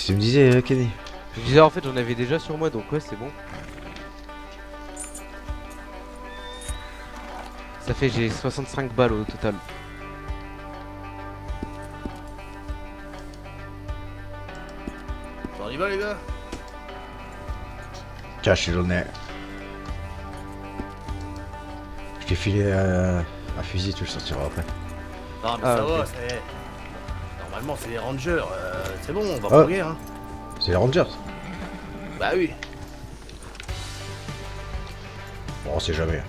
tu me disais, Kenny? Je disais en fait j'en avais déjà sur moi donc ouais c'est bon. Ça fait j'ai 65 balles au total. On y va les gars. Tiens, je suis l'honneur. Je t'ai filé un fusil, tu le sortiras après. Non mais Ah, ça va, ok. c'est... Normalement c'est les rangers, c'est bon, on va Ah. fourguer hein. C'est les Rangers. Bah oui. Bon, on sait jamais.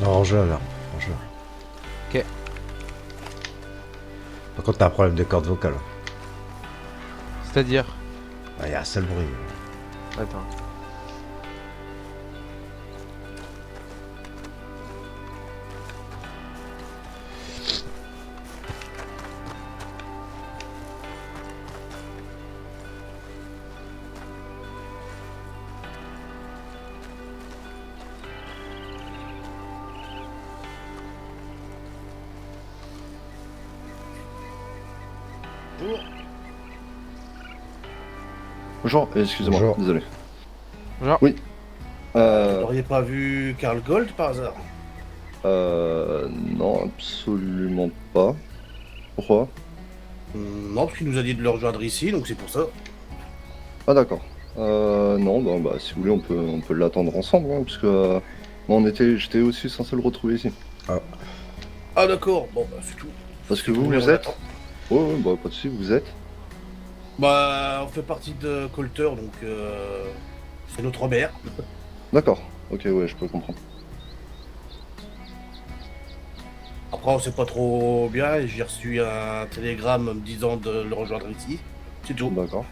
Non, Ranger, là. Ranger. Ok. Par contre, t'as un problème de corde vocale. C'est-à-dire. Ah, y a un seul bruit. Attends. Bonjour, excusez-moi, Bonjour. désolé. Genre. Oui. Vous n'auriez pas vu Karl Gold par hasard? Non, absolument pas. Pourquoi? Non, parce qu'il nous a dit de le rejoindre ici, donc c'est pour ça. Ah d'accord. Non, bah si vous voulez, on peut l'attendre ensemble, hein, parce que moi, j'étais aussi censé le retrouver ici. Ah d'accord, bon bah c'est tout. Parce que Si vous, voulez, vous on êtes? attend. Ouais, bah pas de soucis, vous êtes? Bah on fait partie de Coulter, donc c'est notre mère. D'accord. Ok, ouais, je peux comprendre. Après on sait pas trop bien, et j'ai reçu un télégramme me disant de le rejoindre ici. C'est tout. D'accord.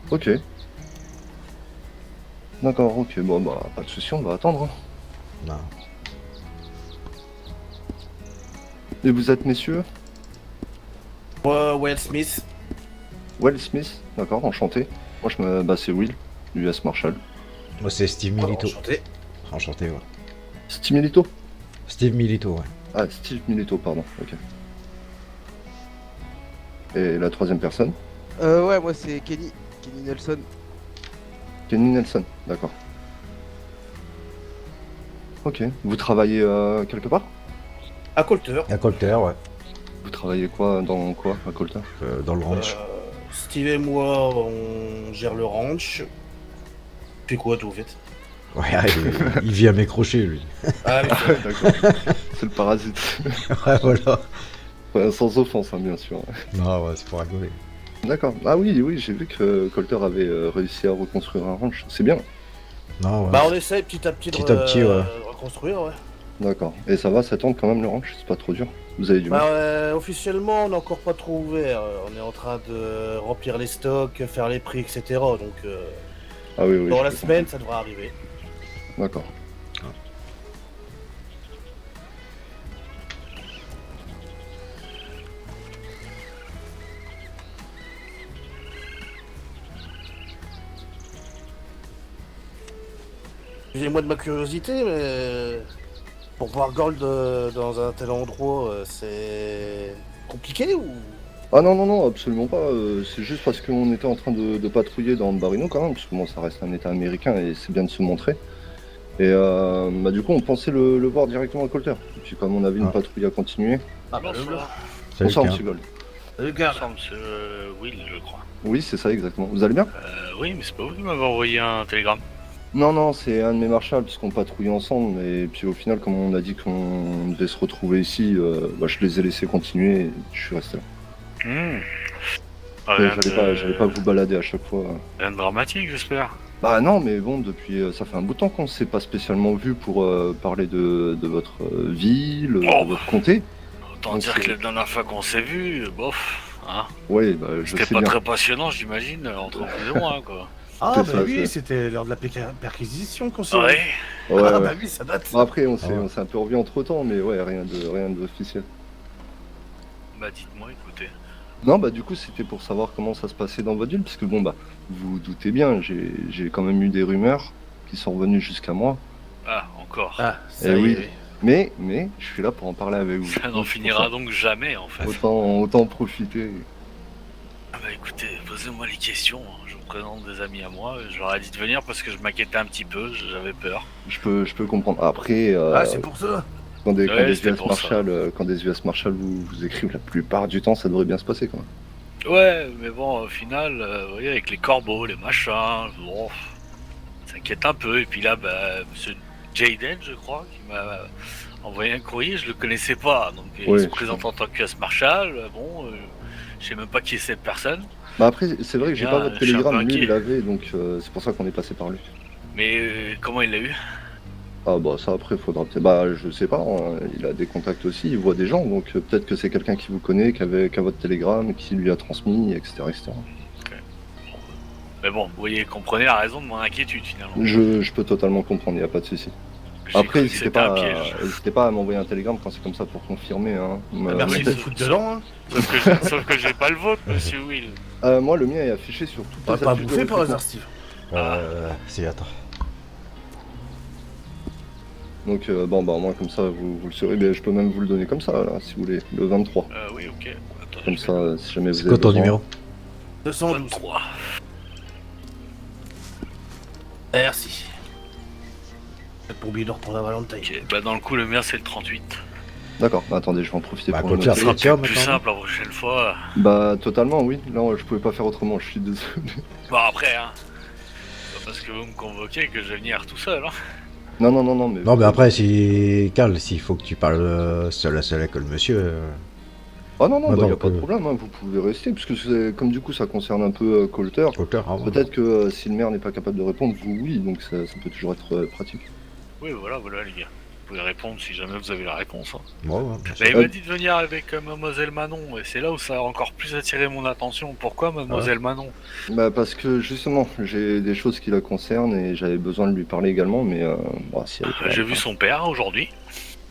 Ok. D'accord, ok, bon bah pas de soucis, on va attendre, hein. Non. Et vous êtes messieurs? Moi, Will Smith. Will Smith, d'accord, enchanté. Moi bah c'est Will, US Marshall. Moi, c'est Steve Milito. Enchanté. Enchanté, ouais. Steve Milito? Steve Milito, ouais. Ah, Steve Milito, pardon, ok. Et la troisième personne? Ouais moi c'est Kenny. Kenny Nelson. Kenny Nelson, d'accord. Ok. Vous travaillez quelque part? À Coulter. À Colter, ouais. Vous travaillez dans quoi à Colter? Dans le ranch. Steve et moi, on gère le ranch. Puis quoi, tout vous faites? Ouais, il vit à mes crochets, lui. Ah oui, D'accord. C'est le parasite. Ouais, voilà. Enfin, sans offense, hein, bien sûr. Non, ouais, c'est pour rigoler. D'accord. Ah oui, j'ai vu que Colter avait réussi à reconstruire un ranch. C'est bien. Non, ouais. bah on essaye petit à petit Petit à petit, ouais. de reconstruire, ouais. D'accord. Et ça va, ça tente quand même le ranch? C'est pas trop dur? Vous avez du mal? Bah officiellement, on n'est encore pas trop ouvert. On est en train de remplir les stocks, faire les prix, etc. Donc Ah oui, dans je la peux semaine, ça devrait arriver. comprendre. D'accord. Excusez-moi de ma curiosité, mais pour voir Gold dans un tel endroit, c'est compliqué ou... Ah non, absolument pas. C'est juste parce qu'on était en train de patrouiller dans Barino quand même, parce que bon, ça reste un état américain et c'est bien de se montrer. Et bah du coup, on pensait le voir directement à Colter. Et puis comme on avait une Ah. patrouille à continuer, Ah bah le blanc. Salut, bonsoir Ken. Monsieur Gold. Salut Ça Karl. ressemble, c'est Will, je crois. Oui, c'est ça exactement. Vous allez bien? Oui, mais c'est pas vous qui m'avez envoyé un télégramme. Non, c'est un de mes marshals, puisqu'on patrouillait ensemble. Et puis au final, comme on a dit qu'on devait se retrouver ici, bah, je les ai laissés continuer et je suis resté là. Hmm. Et Rien J'allais pas vous balader à chaque fois. rien de dramatique, j'espère. Bah non, mais bon, depuis ça fait un bout de temps qu'on s'est pas spécialement vu pour parler de votre ville, de votre comté. Autant Donc, dire c'est- que la dernière fois qu'on s'est vu, bof, hein. Ouais, bah je C'était sais pas bien. très passionnant, j'imagine, entre vous et moi, quoi. Ah, C'est bah ça, oui, c'est- c'était lors de la perquisition qu'on s'est Ouais. Ouais, Ah, ouais. bah oui, ça date. Bon, après, on s'est Ah ouais. on s'est un peu revu entre temps, mais ouais, rien de officiel. Bah dites-moi, écoutez. Non, bah du coup, c'était pour savoir comment ça se passait dans votre ville, parce que bon, bah, vous vous doutez bien, j'ai quand même eu des rumeurs qui sont revenues jusqu'à moi. Ah, encore. Ah, ça Eh y oui. est. Mais, je suis là pour en parler avec vous. Ça n'en Donc, finira pour donc jamais, en fait. ça, autant en profiter. Ah bah écoutez, posez-moi les questions. Je vous présente des amis à moi. Je leur ai dit de venir parce que je m'inquiétais un petit peu, j'avais peur. Je peux comprendre. Après, Ah, c'est pour ça. quand des Ouais, c'était US pour Marshall, quand des US Marshall vous écrivent, la plupart du temps, ça devrait bien se passer, quoi. Ouais, mais bon, au final, vous voyez, avec les corbeaux, les machins, bon, ça inquiète un peu. Et puis là, bah, monsieur Jaden, je crois, qui m'a envoyé un courrier, je le connaissais pas. Donc il Ouais, se je présente en tant que US Marshal, bon, je sais même pas qui est cette personne. Bah après, c'est vrai que j'ai Bien, pas votre je suis un peu télégramme, lui inquiet. il l'avait, donc c'est pour ça qu'on est passé par lui. Mais comment il l'a eu? Ah bah ça après faudra peut-être. Bah je sais pas, hein, il a des contacts aussi, il voit des gens, donc peut-être que c'est quelqu'un qui vous connaît, qui a votre télégramme, qui lui a transmis, etc. etc. Mais bon, vous voyez, comprenez la raison de mon inquiétude finalement. Je peux totalement comprendre, il n'y a pas de souci. J'ai Après, cru que n'hésitez c'était un pas, piège. n'hésitez pas à m'envoyer un télégramme quand c'est comme ça pour confirmer. Hein. Merci oui, de c'est- foutre dedans. Hein. Sauf que j'ai pas le vôtre, monsieur Will. Moi, le mien est affiché sur toutes On va les pas affiches de bouffer par recrutement. hasard, Steve. Si, attends. Donc bon bah moi comme ça vous le saurez, mais je peux même vous le donner comme ça là, si vous voulez, le 23. Oui, ok. Attends, Comme je ça si jamais vous C'est avez quoi ton besoin. numéro? 212. 23. Merci. C'est pour Bidor pour la Valentine. Ok, bah dans le coup, le mien c'est le 38. D'accord, bah, attendez, je vais en profiter Bah, pour quoi le de faire, noter. Ça sera c'est tiens, peut-être plus maintenant. simple la prochaine fois. Bah totalement oui, là je pouvais pas faire autrement, je suis désolé. Bon après, hein. C'est pas parce que vous me convoquez que je vais venir tout seul, hein. Non mais... Non, mais après, si. Carl, s'il faut que tu parles seul à seul avec le monsieur. Ah non, Bah, bah, y a donc, pas de problème, hein, vous pouvez rester, parce que comme du coup ça concerne un peu Coulter, Coulter, ah, ouais. peut-être que si le maire n'est pas capable de répondre, vous oui, donc ça peut toujours être pratique. Oui, voilà, les gars. Vous pouvez répondre si jamais vous avez la réponse. Hein. Ouais, ouais, bien sûr. Bah, il m'a dit de venir avec Mademoiselle Manon, et c'est là où ça a encore plus attiré mon attention. Pourquoi Mademoiselle Manon? Bah parce que justement, j'ai des choses qui la concernent et j'avais besoin de lui parler également, mais bah, si elle est pas- J'ai vu son père aujourd'hui.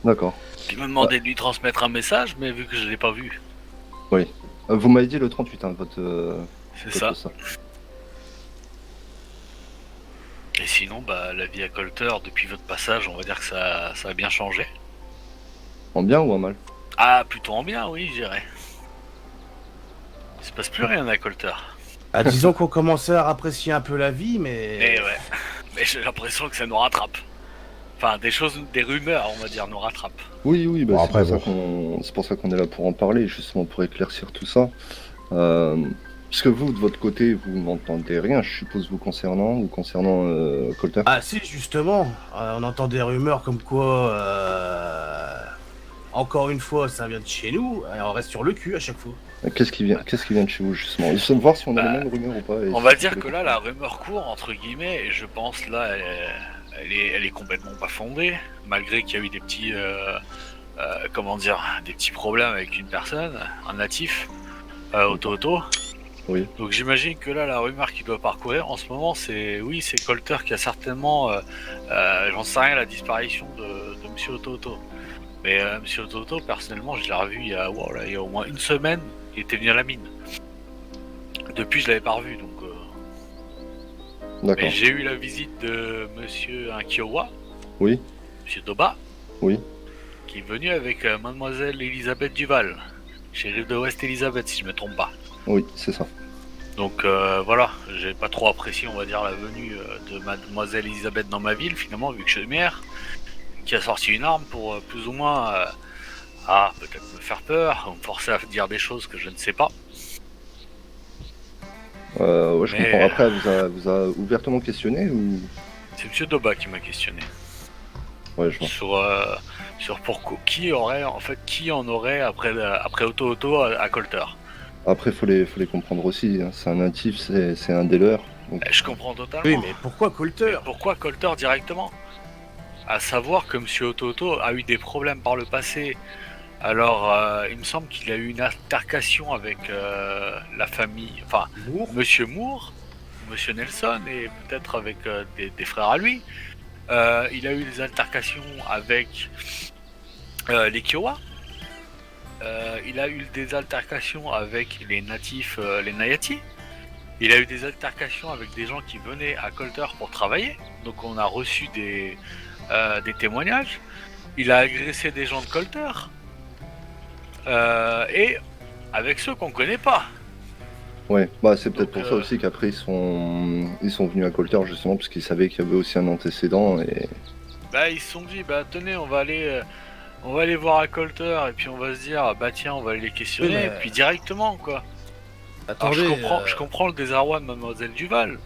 D'accord. Il m'a demandé de lui transmettre un message, mais vu que je l'ai pas vu. Vous m'avez dit le 38, hein, votre... C'est votre ça. Et sinon, bah, la vie à Colter, depuis votre passage, on va dire que ça a bien changé. En bien ou en mal? Ah, plutôt en bien, oui, je dirais. Il se passe plus rien à Colter. Ah, disons qu'on commençait à apprécier un peu la vie, mais. Mais ouais. Mais j'ai l'impression que ça nous rattrape. Enfin, des rumeurs, on va dire, nous rattrapent. Oui, bah, Bon, c'est après, pour ça qu'on est là pour en parler, justement pour éclaircir tout ça. Parce que vous, de votre côté, vous n'entendez rien, je suppose, vous concernant Coulter. Ah, si, justement. On entend des rumeurs comme quoi. Encore une fois, ça vient de chez nous, et on reste sur le cul à chaque fois. Qu'est-ce qui vient de chez vous, justement? Je veux voir si on a Bah, les mêmes rumeurs ou pas. et On si va vous dire pouvez que là, la rumeur court, entre guillemets, et je pense là, elle est complètement pas fondée, malgré qu'il y a eu des petits, des petits problèmes avec une personne, un natif, Auto. Oui. Donc j'imagine que là, la rumeur qui doit parcourir en ce moment, c'est Colter qui a certainement, j'en sais rien, la disparition de Monsieur Auto. Mais Monsieur Auto, personnellement, je l'ai revu il y a au moins une semaine, il était venu à la mine. Depuis, je l'avais pas revu, donc. D'accord. Mais j'ai eu la visite de Monsieur Kiowa, Oui, Monsieur Doba, oui. qui est venu avec Mademoiselle Elisabeth Duval, shérif de West Elizabeth, si je me trompe pas. Oui, c'est ça. Donc voilà, j'ai pas trop apprécié, on va dire, la venue de Mademoiselle Elisabeth dans ma ville, finalement, vu que je suis maire, qui a sorti une arme pour plus ou moins, peut-être me faire peur, ou me forcer à dire des choses que je ne sais pas. Ouais, je Mais- comprends. Après, elle vous a ouvertement questionné ou... C'est Monsieur Doba qui m'a questionné Ouais, je vois. sur pourquoi qui en aurait après Auto à Colter. Après, faut les comprendre aussi. Hein. C'est un natif, c'est un des leurs. Donc, Je comprends totalement. Oui, mais pourquoi Colter? Mais pourquoi Colter directement? À savoir que Monsieur Ototo a eu des problèmes par le passé. Alors, il me semble qu'il a eu une altercation avec la famille, enfin, Moore. Monsieur Moore, Monsieur Nelson et peut-être avec des frères à lui. Il a eu des altercations avec les Kiowa. Il a eu des altercations avec les natifs, les Nayati. Il a eu des altercations avec des gens qui venaient à Colter pour travailler. Donc on a reçu des témoignages. Il a agressé des gens de Colter. Et avec ceux qu'on connaît pas. ouais, bah c'est peut-être Donc, pour ça aussi qu'après ils sont venus à Colter justement parce qu'ils savaient qu'il y avait aussi un antécédent et Bah ils se sont dit, bah tenez, on va aller voir à Colter et puis on va se dire, bah tiens, on va aller les questionner, Oui, mais- et puis directement quoi. Alors, Attendez, je comprends le désarroi de Mademoiselle Duval,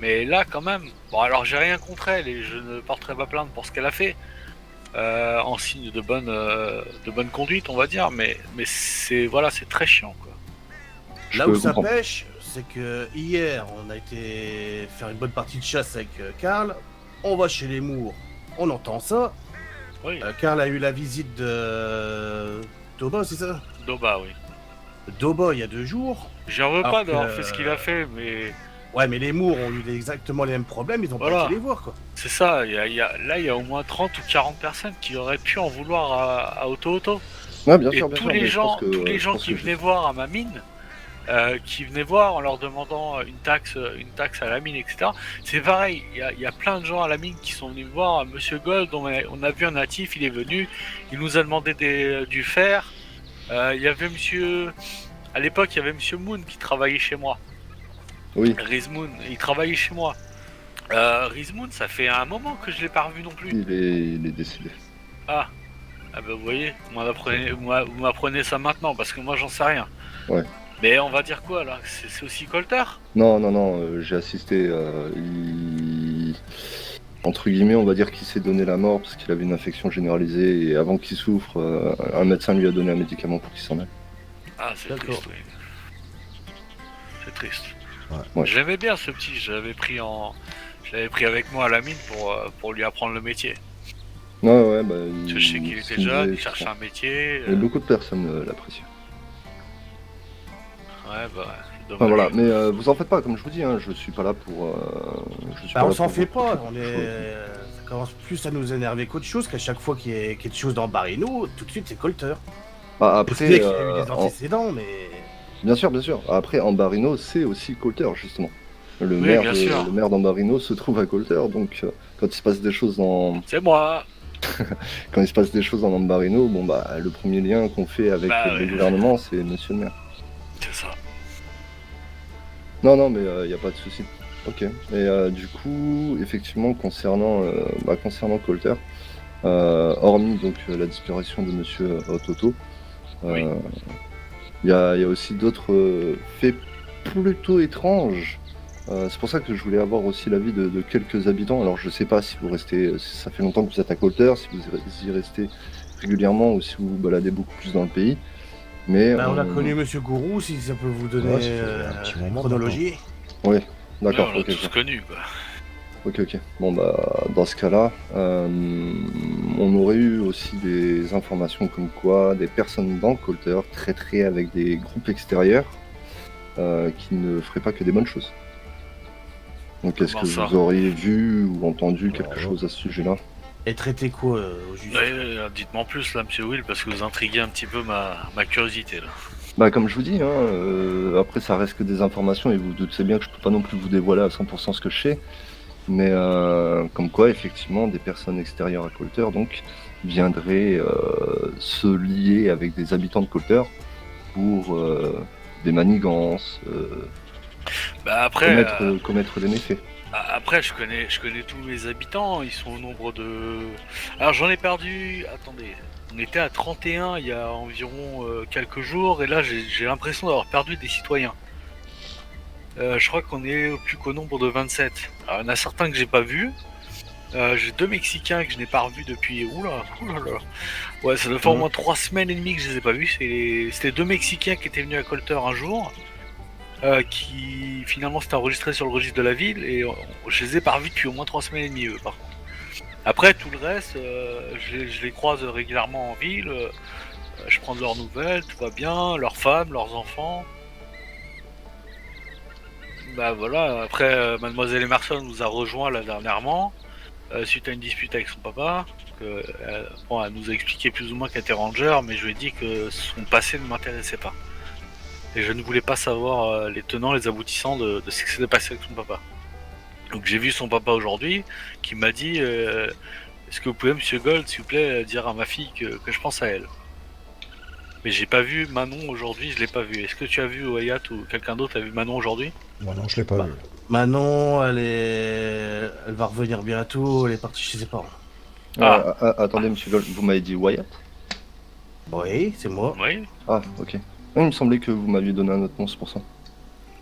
mais là quand même, bon alors j'ai rien contre elle et je ne porterai pas plainte pour ce qu'elle a fait, en signe de bonne conduite on va dire, mais c'est voilà, c'est très chiant quoi. je là peux où ça comprendre. pêche, c'est que hier, on a été faire une bonne partie de chasse avec Karl. On va chez les Moore, on entend ça. Oui, Karl a eu la visite de Doba, c'est ça? Doba oui. Doba il y a 2 jours. J'en veux Alors pas d'avoir que- fait ce qu'il a fait, mais Ouais, mais les Moore ont eu exactement les mêmes problèmes, ils ont Voilà. pas été les voir, quoi. c'est ça, il y a au moins 30 ou 40 personnes qui auraient pu en vouloir à Oto. Ouais, bien Et sûr, bien tous sûr, les mais je gens, pense que- tous les je gens pense qui que venaient voir à ma mine, qui venaient voir en leur demandant une taxe à la mine, etc. C'est pareil, il y a plein de gens à la mine qui sont venus me voir. Monsieur Gold, on a vu un natif, il est venu, il nous a demandé du fer. Il y avait Monsieur, à l'époque, il y avait Monsieur Moon qui travaillait chez moi. Oui, Riz Moon, il travaillait chez moi. Riz Moon, ça fait un moment que je l'ai pas revu non plus. il est décédé. Ah bah vous voyez, vous m'apprenez ça maintenant parce que moi j'en sais rien. Ouais. Mais on va dire quoi là? C'est aussi Colter? Non, non, non, j'ai assisté. Entre guillemets, on va dire qu'il s'est donné la mort parce qu'il avait une infection généralisée et avant qu'il souffre, un médecin lui a donné un médicament pour qu'il s'en aille. Ah c'est D'accord. triste, oui. C'est triste. Ouais. Je l'aimais bien ce petit, je l'avais pris avec moi à la mine pour lui apprendre le métier. Ouais, ouais, bah. Parce que je sais qu'il était jeune, il cherchait un métier. Et beaucoup de personnes l'apprécient. Ouais bah c'est Enfin dommage. voilà, mais vous en faites pas, comme je vous dis, hein, je suis pas là pour. Je suis Bah, pas on là s'en pour fait vous pas, protéger on quelque chose. est... ça commence plus à nous énerver qu'autre chose, qu'à chaque fois qu'il y a quelque chose dans Barino, tout de suite c'est Colter. Bah, Je sais après, qu'il y a eu des en- antécédents, mais... bien sûr, bien sûr. Après, Ambarino, c'est aussi Colter, justement. Le Oui, maire bien sûr. le maire d'Ambarino se trouve à Colter, donc quand il se passe des choses C'est moi. quand il se passe des choses en Ambarino, bon bah le premier lien qu'on fait avec Bah, le ouais. gouvernement, c'est Monsieur le maire. C'est ça. Non, non, mais il n'y a pas de souci. Ok. Et du coup, effectivement, concernant Colter, hormis donc la disparition de Monsieur Ototo, Oui. il y a aussi d'autres faits plutôt étranges. C'est pour ça que je voulais avoir aussi l'avis de quelques habitants. Alors, je sais pas si vous restez, si ça fait longtemps que vous êtes à Colter, si vous y restez régulièrement ou si vous vous baladez beaucoup plus dans le pays. Mais Bah, on a connu Monsieur Gourou, si ça peut vous donner Ouais, ça fait un petit une moment chronologie. Ouais, d'accord. Ouais, on l'a ok, tous ok. connu quoi. Ok. Bon, bah, dans ce cas-là, on aurait eu aussi des informations comme quoi des personnes dans Colter traiteraient avec des groupes extérieurs qui ne feraient pas que des bonnes choses. Donc, est-ce Comment que ça vous auriez vu ou entendu quelque Alors, chose à ce sujet-là? Et traiter quoi au juste? Dites-moi en plus là, Monsieur Will, parce que vous intriguez un petit peu ma curiosité là. Bah, comme je vous dis, hein, après ça reste que des informations et vous doutez bien que je peux pas non plus vous dévoiler à 100% ce que je sais. Mais comme quoi, effectivement, des personnes extérieures à Colter donc viendraient se lier avec des habitants de Colter pour des manigances, Bah après, commettre des méfaits. après je connais tous les habitants, ils sont au nombre de... Alors j'en ai perdu, attendez, on était à 31 il y a environ quelques jours, et là j'ai l'impression d'avoir perdu des citoyens. Je crois qu'on est plus qu'au nombre de 27. Alors il y en a certains que j'ai pas vus. J'ai 2 Mexicains que je n'ai pas revus depuis... Oula. Ouais, ça doit faire au moins 3 semaines et demie que je les ai pas vus. C'était 2 Mexicains qui étaient venus à Colter un jour. qui finalement s'étaient enregistrés sur le registre de la ville et je les ai pas revus depuis au moins 3 semaines et demie, eux, par contre. Après, tout le reste, je les croise régulièrement en ville, je prends de leurs nouvelles, tout va bien, leurs femmes, leurs enfants. Bah voilà, après, Mademoiselle Emerson nous a rejoint là dernièrement, suite à une dispute avec son papa. Bon, elle nous a expliqué plus ou moins qu'elle était ranger, mais je lui ai dit que son passé ne m'intéressait pas. Et je ne voulais pas savoir les tenants, les aboutissants de ce qui s'était passé avec son papa. Donc j'ai vu son papa aujourd'hui, qui m'a dit est-ce que vous pouvez, monsieur Gold, s'il vous plaît, dire à ma fille que je pense à elle. Mais j'ai pas vu Manon aujourd'hui, je l'ai pas vu. Est-ce que tu as vu Wyatt ou quelqu'un d'autre a vu Manon aujourd'hui? Moi non, je l'ai pas Bah. vu. Manon, elle va revenir bientôt, elle est partie chez ses parents. Attendez, monsieur Gold, vous m'avez dit Wyatt? Oui, c'est moi. Oui. Ah, ok. Il me semblait que vous m'aviez donné un autre nom, c'est pour ça.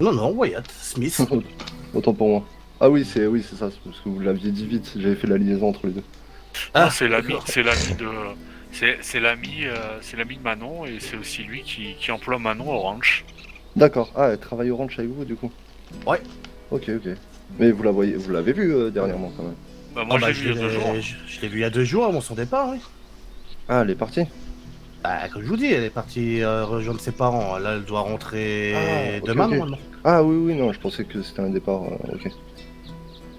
Non, Wyatt, Smith. Autant pour moi. Ah oui, c'est ça, c'est parce que vous l'aviez dit vite, j'avais fait la liaison entre les deux. Ah, c'est l'ami de... C'est l'ami de Manon et c'est aussi lui qui emploie Manon au ranch. D'accord, ah, elle travaille au ranch avec vous, du coup? Ouais. Ok. Mais vous l'avez vu dernièrement, quand même? Bah moi j'ai vu il y a 2 jours. Je l'ai vu il y a 2 jours avant son départ, oui. Ah, elle est partie? Bah, comme je vous dis, elle est partie rejoindre ses parents. Là, elle doit rentrer Ah, ok, demain, ok. normalement. Ah oui, non, je pensais que c'était un départ, ok.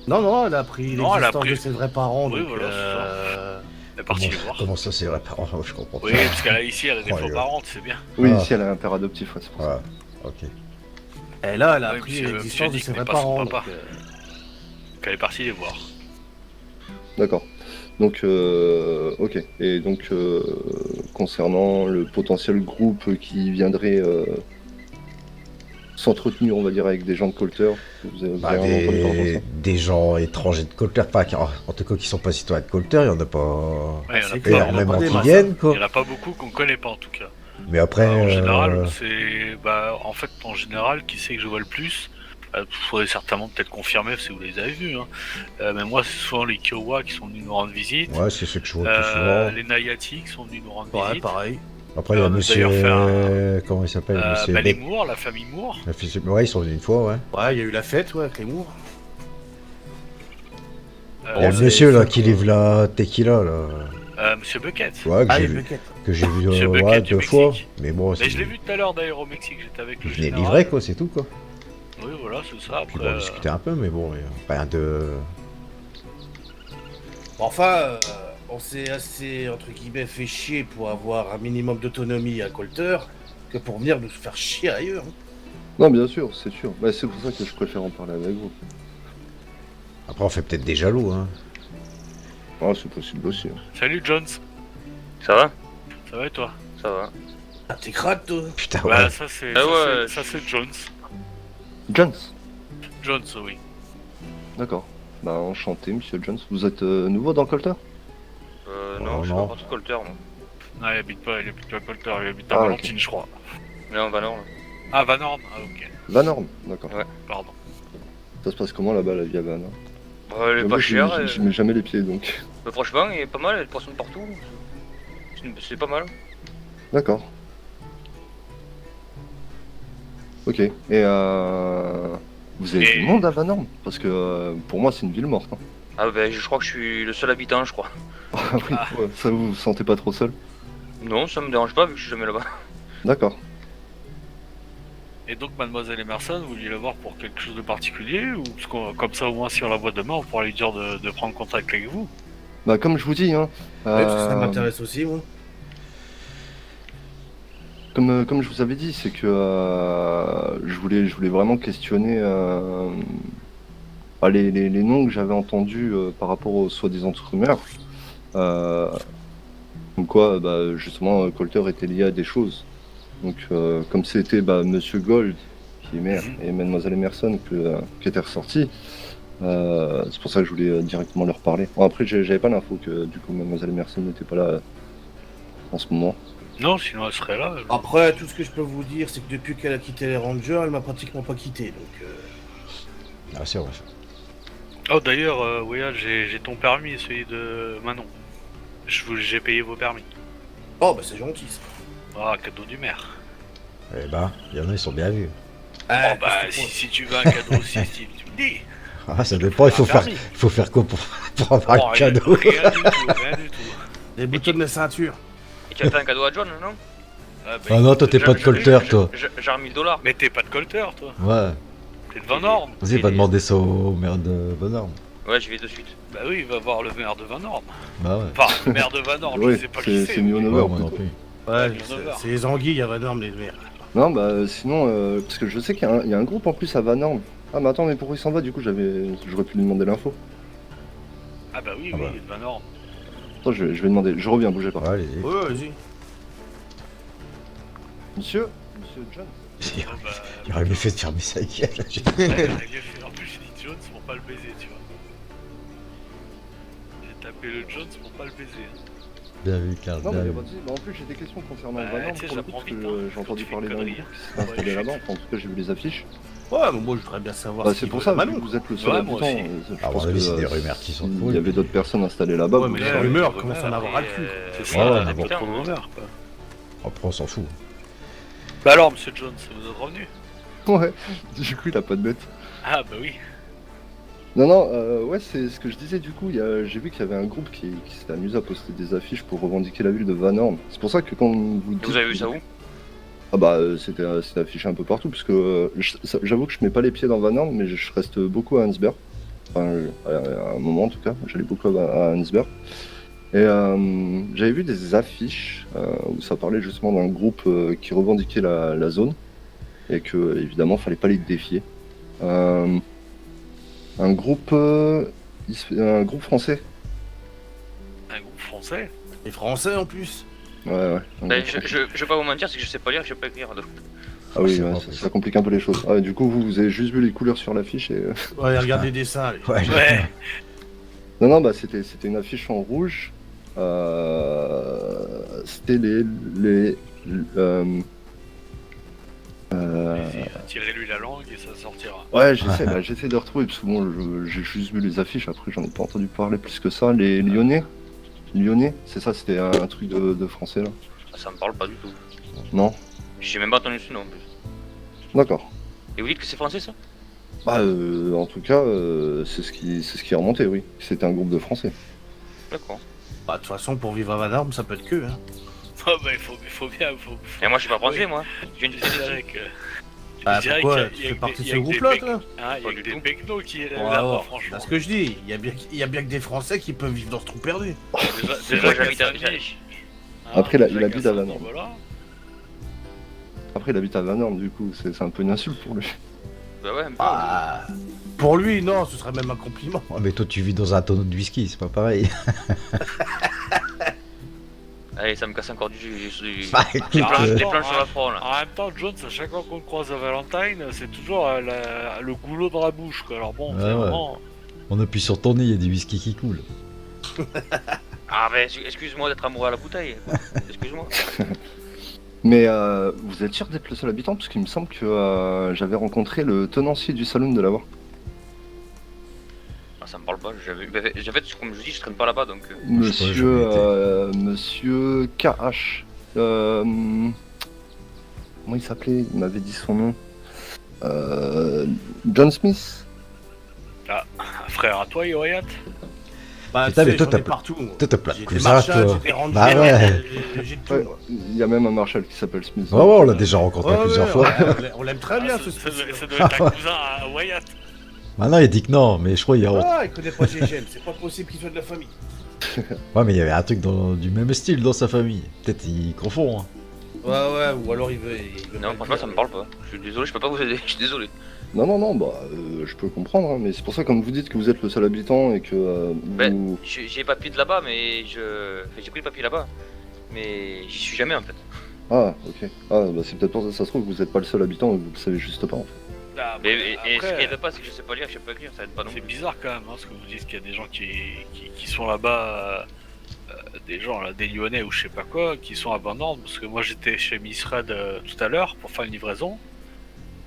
Non, elle a appris Non, elle a l'existence appris- de ses vrais parents. Oui, donc, voilà, Elle est partie les voir. Comment ça, c'est vrai parents? Je comprends Oui, pas. parce qu'elle a ici, elle a des Oh, faux ouais. parents, c'est bien. Oui, Ah. ici, elle a un père adoptif, ouais, c'est pour ça. Ouais, ok. Et là, elle a Oui, appris monsieur l'existence de Dick ses n'est vrais pas son parents. papa. donc, Qu'elle est partie les voir. D'accord. Donc, ok. Et donc, concernant le potentiel groupe qui viendrait s'entretenir, on va dire, avec des gens de Coulter, vous avez Bah, vraiment entendu parler de ça? des gens étrangers de Coulter, pas en tout cas qui sont pas citoyens de Coulter, il y en a pas Ouais, il y en a c'est pas- clair, énormément il y en a qui pas des viennent, il quoi. y en a pas beaucoup qu'on connaît pas en tout cas. Mais après, En général, c'est. Bah, en fait, qui c'est que je vois le plus? Vous pourrez certainement peut-être confirmer si vous les avez vus. Hein. Mais moi, c'est souvent les Kiowa qui sont venus nous rendre visite. ouais, c'est ceux que je vois le plus souvent. Les Nayati qui sont venus nous rendre Ouais, visite. pareil. Après, il y a on a monsieur. d'ailleurs fait Comment il s'appelle Monsieur Les Beck. Moore, la famille Moore. Ouais, ils sont venus une fois, ouais. Ouais, il y a eu la fête, ouais, avec les mours. Il y a le c'est- monsieur là c'est- qui livre la tequila là. Monsieur Bucket. Ouais, que Ah, j'ai les vu, buckets. que j'ai vu Monsieur ouais, Bucket du 2 fois. Mexique. Mais bon, Mais je l'ai vu tout à l'heure d'ailleurs au Mexique, j'étais avec le il venait général. livrer quoi, c'est tout quoi. Oui, voilà, c'est ça. Puis Après, bon, discuter un peu, mais bon, rien de. Enfin, on s'est assez, entre guillemets, fait chier pour avoir un minimum d'autonomie à Coulter que pour venir nous faire chier ailleurs. hein. Non, bien sûr, c'est sûr. Bah, c'est pour ça que je préfère en parler avec vous. Après, on fait peut-être des jaloux, hein. Ah, c'est possible aussi. hein. Salut Jones, Ça va? ça va et toi? Ça va. Ah, t'es crade, toi. Putain, ouais. Bah, ça c'est Ah ouais. ça, c'est Jones. Jones. Jones, oui. D'accord. Bah, enchanté, monsieur Jones. Vous êtes nouveau dans Coulter? Non, Oh, je suis non. pas parti de Coulter, moi. Non, il habite pas à Colter, il habite à Ah, Valentine, je crois. Non, bah non. Ah, Van Horn, ah ok, Van Horn, d'accord. Ouais. pardon. Ça se passe comment là-bas, la vie à Van Horn? Bah, elle est Moi, pas chère. j'y mets jamais les pieds, donc. Franchement, il est pas mal, il y a des poissons de partout. C'est pas mal. D'accord. Ok. Et vous avez Et- du monde à Van Horn? Parce que pour moi, c'est une ville morte. hein. Ah bah je crois que je suis le seul habitant, je crois. Ah oui, Ah. ouais, ça vous vous sentez pas trop seul? Non, ça me dérange pas vu que je suis jamais là-bas. D'accord. Et donc, Mademoiselle Emerson, vous vouliez la voir pour quelque chose de particulier ou parce comme ça, au moins, si on la voit demain, on pourra lui dire de prendre contact avec vous. Bah comme je vous dis, hein. Ouais, parce que ça m'intéresse aussi, moi. Comme je vous avais dit, c'est que je voulais vraiment questionner les noms que j'avais entendus par rapport aux soi-disant rumeurs. Comme quoi, bah, justement, Coulter était lié à des choses. Donc, comme c'était Monsieur Gold, qui est maire, et Mademoiselle Emerson qui était ressorti, c'est pour ça que je voulais directement leur parler. Bon, après, j'avais pas l'info que du coup Mademoiselle Emerson n'était pas là en ce moment. Non, sinon elle serait là. Après, tout ce que je peux vous dire, c'est que depuis qu'elle a quitté les Rangers, elle m'a pratiquement pas quitté. Donc, Ah, c'est vrai. Oh, d'ailleurs, Wyatt, j'ai ton permis, celui de Manon. J'ai payé vos permis. oh, bah c'est gentil ça. Ah, cadeau du maire. Eh ben, il y en a, ils sont bien vus. Ah, Bon, bah, si tu veux un cadeau aussi, Steve, tu me dis. Ah, ça dépend, il faut faire quoi pour avoir Bon, le cadeau? rien du tout, rien du tout. Les boutons de la ceinture. Et tu as fait un cadeau à John, non? Ah, bah, Ah non, toi t'es pas de colter, toi. Genre 1000 $. Mais t'es pas de colter, toi. Ouais. T'es de Van Horn. Vas-y, va demander ça au maire de Bonheur. Ouais, j'y vais de suite. Bah oui, il va voir le maire de Van Horn. Bah ouais. Enfin, le maire de Van Horn, Ouais, je sais pas qui c'est mis au Ouais, Nover moi non plutôt. plus. Ouais, bien over. c'est les anguilles à Van Horn, les mères. Non, bah sinon, parce que je sais qu'il y a un groupe en plus à Van Horn. Ah, mais attends, mais pourquoi il s'en va du coup? J'aurais pu lui demander l'info. Ah bah oui, Ah oui, bah. il est de Van Horn. Attends, je vais demander. Je reviens, bougez pas. Ouais, allez. Ouais, vas-y. Monsieur John. Il aurait mieux fait de fermer sa gueule. En plus, j'ai dit Jones pour pas le baiser, tu vois. J'ai tapé le Jones pour pas le baiser. Bien vu, Karl. Non, bien mais vu. pas de soucis. Bah, en plus, j'ai des questions concernant Bah, Van Horn tu sais, pour ça le coup, prend parce vite, que hein, j'ai quand entendu tu fais parler une d'un connerie. groupe qui s'est installé Ouais, là-bas. Enfin, en tout cas, j'ai vu les affiches. Ouais, mais moi, je voudrais bien savoir. Bah, ce c'est qu'il pour veut ça, à vu Manon. que vous êtes le seul Ouais, moi habitant. aussi. Je À pense mon que avis, c'est des rumeurs qui sont s'il cool. y avait d'autres personnes installées là-bas. Ouais, vous mais le les sauriez. rumeurs commencent à en avoir ras le cul. C'est Ouais, ça, ouais, t'as bon. pas trop d'honneur, quoi. Après, on s'en fout. Bah alors, monsieur Jones, vous êtes revenu? Ouais, du coup, il a pas de bête. Ah bah oui. Non, non, ouais, c'est ce que je disais du coup. J'ai vu qu'il y avait un groupe qui s'était amusé à poster des affiches pour revendiquer la ville de Van Horn. C'est pour ça que quand vous dites. Vous avez vu ça où? Ah bah, c'était affiché un peu partout, parce que j'avoue que je mets pas les pieds dans Van Horn, mais je reste beaucoup à Hansberg. Enfin, à un moment en tout cas, j'allais beaucoup à Hansberg. Et j'avais vu des affiches où ça parlait justement d'un groupe qui revendiquait la zone, et que évidemment, fallait pas les défier. Un groupe français. Un groupe français? Les Français en plus. Ouais, ouais. un Ben, groupe français. je vais pas vous mentir, c'est que je sais pas lire, je sais pas écrire. Donc. Ah oui, c'est ouais, pas ça possible. complique un peu les choses. Ah, du coup, vous avez juste vu les couleurs sur l'affiche et. Ouais, regarde les dessins. Allez. Ouais, Ouais. Non, non, bah c'était une affiche en rouge. C'était Allez-y, tirez-lui la langue et ça sortira. Ouais, j'essaie de retrouver parce que bon, j'ai juste vu les affiches. Après, j'en ai pas entendu parler plus que ça. Les Lyonnais, c'est ça. C'était un truc de français là. Ça me parle pas du tout. Non, J'ai même pas entendu ce nom en plus. d'accord. Et vous dites que c'est français ça? Bah, en tout cas, c'est ce qui est remonté, oui. C'était un groupe de français. D'accord. Bah, de toute façon, pour vivre à Van Horn, ça peut être que. Hein. Ah bah il faut bien, Et moi je suis pas français, moi. Je viens Je du dirais que... Ah, je dirais pourquoi? qu'il Tu y a fais que partie des- de ce il y a que des groupe-là, bec- toi? Hein, il y a Pas que du des tout. pecnos qui iraient Bon, là-bas, alors, franchement. c'est ce que je dis. Il y a bien que des Français qui peuvent vivre dans ce trou perdu. Déjà, Moi déjà j'habite à. Cassandre, hein, Après, déjà il habite à Cassandre, Van Horn. Voilà. Après, il habite à Van Horn, du coup, c'est un peu une insulte pour lui. Bah ouais, un peu. Ah, pour lui, non, ce serait même un compliment. Ouais, mais toi, tu vis dans un tonneau de whisky, c'est pas pareil. Allez, ça me casse encore du jus. Bah, écoute, J'ai plein euh, j'ai plein sur la front là. En même temps, Jones, à chaque fois qu'on le croise à Valentine, c'est toujours le goulot dans la bouche, quoi. Alors bon, Ouais, c'est ouais. vraiment... on appuie sur ton nez, il y a du whisky qui coule. Ah, mais excuse-moi d'être amoureux à la bouteille. Excuse-moi. Mais vous êtes sûr d'être le seul habitant? Parce qu'il me semble que j'avais rencontré le tenancier du saloon de là-bas. Ah, ça me parle pas. J'avais, comme je dis, je traîne pas là-bas donc. Je sais pas, jamais Monsieur KH. Comment il s'appelait? Il m'avait dit son nom. John Smith. Un frère à toi, Yoyat? Bah, Putain, tu mais sais, toi, j'en t'as ai partout. moi. toi, t'as plein de J'ai cousins, Marshall, toi. j'ai des Rangers, Bah ouais. j'ai de tout. Ouais, il y a même un Marshall qui s'appelle Smith. Ouais, ouais, on l'a déjà rencontré Ouais, plusieurs ouais, fois. on l'aime très bien, Ah, ce ça Smith. doit être un cousin à Wyatt. Maintenant, il dit que non, mais je crois qu'il y a. Ah, il connaît pas GGN, c'est pas possible qu'il soit de la famille. Ouais, mais il y avait un truc du même style dans sa famille. Peut-être il confond. Hein. Ouais, ouais, ou alors il veut Non, pas franchement, dire. ça me parle pas. Je suis désolé, je peux pas vous aider. Je suis désolé. Non, bah, je peux comprendre, hein, mais c'est pour ça, comme vous dites que vous êtes le seul habitant et que Ben, vous... J'ai les papiers de là-bas, mais j'ai pris le papier là-bas. Mais j'y suis jamais en fait. Ah, ok. Ah, bah c'est peut-être pour ça, ça se trouve que vous êtes pas le seul habitant et vous le savez juste pas, en fait. Ah, Et ce après, qui aide pas, c'est que je sais pas lire, je sais pas écrire, ça aide pas non c'est plus. bizarre quand même, hein, parce que vous dites qu'il y a des gens qui sont là-bas, des gens là, des Lyonnais ou je sais pas quoi, qui sont à Van Horn, parce que moi j'étais chez Miss Red tout à l'heure pour faire une livraison.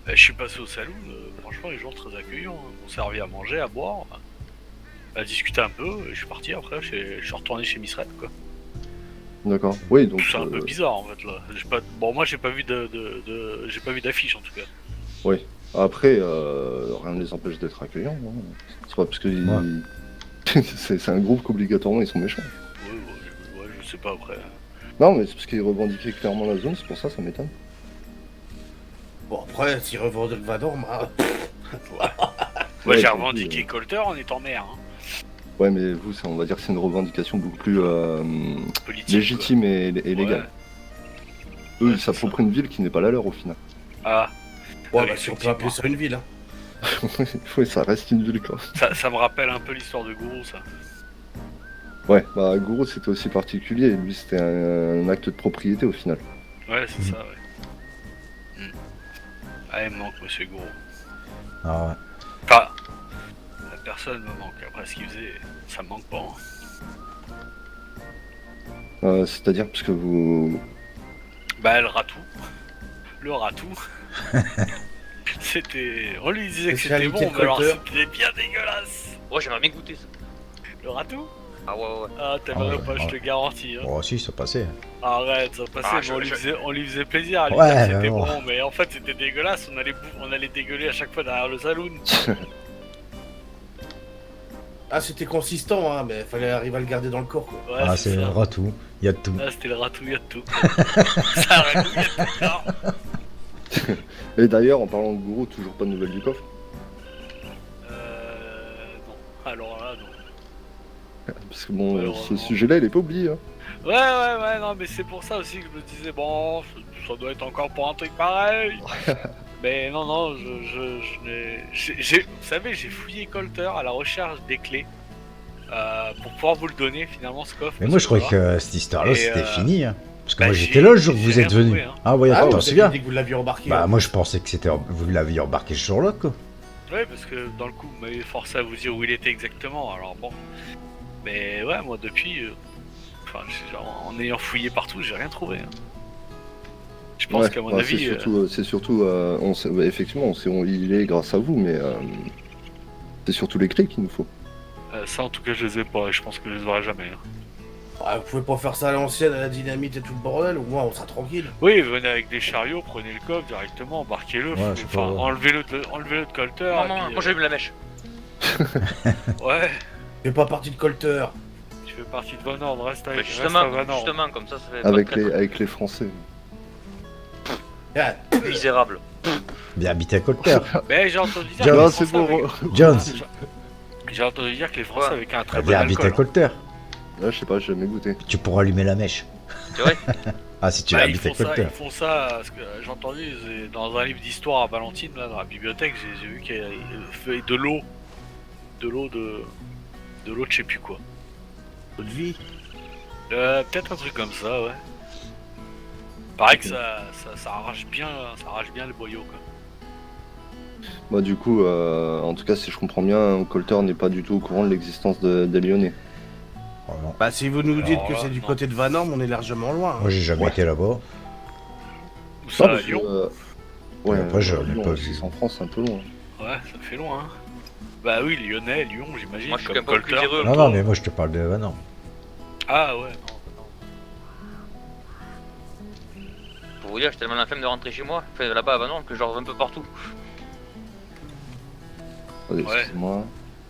Je suis passé au saloon, franchement les gens très accueillants, m'ont servi à manger, à boire, à discuter un peu, et je suis parti après, je suis retourné chez Miss Red quoi. D'accord. Oui, donc... C'est un peu bizarre en fait là. Bon moi j'ai pas vu j'ai pas vu d'affiche en tout cas. Oui. Après, rien ne les empêche d'être accueillants. Hein. C'est pas parce que c'est un groupe qu'obligatoirement ils sont méchants. Ouais, je sais pas après. Non, mais c'est parce qu'ils revendiquaient clairement la zone, c'est pour ça, ça m'étonne. Bon, après, s'ils revendent le Vanorme, hein, Moi, j'ai Ouais, revendiqué Colter en étant maire. Hein. Ouais, mais vous, on va dire que c'est une revendication beaucoup plus Politique. légitime et légale. Ouais. Eux, Ouais, ils c'est s'approprient une ville qui n'est pas la leur au final. Ah, ouais, oui, bah, si on peut appeler ça une ville. Hein. Oui, ça reste une ville quoi. ça me rappelle un peu l'histoire de Gourou, ça. Ouais, bah Gourou c'était aussi particulier, lui c'était un acte de propriété au final. Ouais, c'est ça, ouais. Ah, il me manque, monsieur Gourou. Ah ouais. Enfin, la personne me manque. Après, ce qu'il faisait, ça me manque pas. Hein. C'est-à-dire parce que vous... Bah, le ratou. Le ratou. C'était... On lui disait que c'était Spécialité bon, de mais alors Colter. c'était bien dégueulasse. Oh, j'aimerais bien goûter ça. Le ratou? Ah ouais, ouais. Ah, t'aimerais Ah ouais, pas, je te garantis. Hein. Oh si, ça passait. Arrête, ça passait, Ah, mais je- on lui faisait plaisir à lui Ouais, dire que c'était mais bon, bon. mais en fait c'était dégueulasse, on allait dégueuler à chaque fois derrière le saloon. Ah, c'était consistant, hein, mais fallait arriver à le garder dans le corps, quoi. Ouais, Ah, c'est le ça. ratou. Il y a de tout. Ah, c'était le ratouille de tout. Ça ratouille de tout, non. Et d'ailleurs, en parlant de Gourou, toujours pas de nouvelles du coffre. Non. Alors là, non. Parce que bon, Malheureusement. ce sujet-là, il est pas oublié. Hein. Ouais, non, mais c'est pour ça aussi que je me disais, bon, ça doit être encore pour un truc pareil. Mais non, je n'ai. Vous savez, j'ai fouillé Colter à la recherche des clés pour pouvoir vous le donner finalement ce coffre. Mais parce moi je croyais voilà. que cette histoire-là Et, c'était fini. Hein. Parce que bah, moi j'ai- j'étais là le jour que j'ai vous rien êtes venu. trouvé, hein. Ah ouais, Ah, attends, vous t'en avez souviens? dit que vous l'aviez embarqué. Bah hein. moi je pensais que c'était vous l'aviez embarqué ce jour-là quoi. Ouais, parce que dans le coup, vous m'avez forcé à vous dire où il était exactement, alors bon. Mais ouais, moi depuis. Enfin, en ayant fouillé partout, j'ai rien trouvé. Hein. Je pense Ouais, qu'à mon bah, avis. c'est surtout on sait, bah, effectivement, on sait où il est grâce à vous, mais c'est surtout les clés qu'il nous faut. Ça, en tout cas, je les ai pas et je pense que je les aurai jamais. Hein. Ah, vous pouvez pas faire ça à l'ancienne, à la dynamite et tout le bordel, au moins on sera tranquille. Oui, venez avec des chariots, prenez le coffre directement, embarquez-le, Ouais, je sais enfin, pas. enlevez-le de Colter. Non, et non, puis, moi j'allume la mèche. Ouais, Fais pas partie de Colter. tu fais partie de Van Ord, reste Mais avec justement, Van Ord. justement, comme ça fait Avec pas de traître. avec les Français. Ah, Misérable. Bien habité à Colter. Mais j'ai entendu dire. John, que les c'est Français bon. avaient- Jones, J'ai entendu dire que les Français Ouais. avaient un très bon bien habité à alcool. Colter. Là, je sais pas, j'ai jamais goûté. Tu pourras allumer la mèche. C'est vrai? Ah si tu Bah, ils habites à font ça, Colter. ils font ça, parce que j'ai entendu dans un livre d'histoire à Valentine, là, dans la bibliothèque, j'ai vu qu'il y avait de l'eau, de l'eau de je sais plus quoi. Votre vie. Peut-être un truc comme ça, ouais. Pareil que ça arrache bien le boyau, quoi. Bah du coup, en tout cas, si je comprends bien, Colter n'est pas du tout au courant de l'existence des Lyonnais. Oh, non. Bah, si vous nous dites Alors que là, c'est du non. côté de Vanorme, on est largement loin. hein. Moi j'ai jamais Ouais. été là-bas. Où ça, à parce que, Lyon? ouais, Après, je l'ai Lyon, pas si vu. c'est en France, c'est un peu loin. Ouais, ça fait loin, hein. Bah oui, Lyonnais, Lyon, j'imagine, Moi, je suis comme quand même pas Colter. plus heureux. Non, non, mais moi je te parle de Vanon. Ah ouais, non. Pour vous dire, j'ai tellement la flemme de rentrer chez moi, enfin là-bas à Vanon, que je reviens un peu partout. Attendez, Ouais. excusez-moi.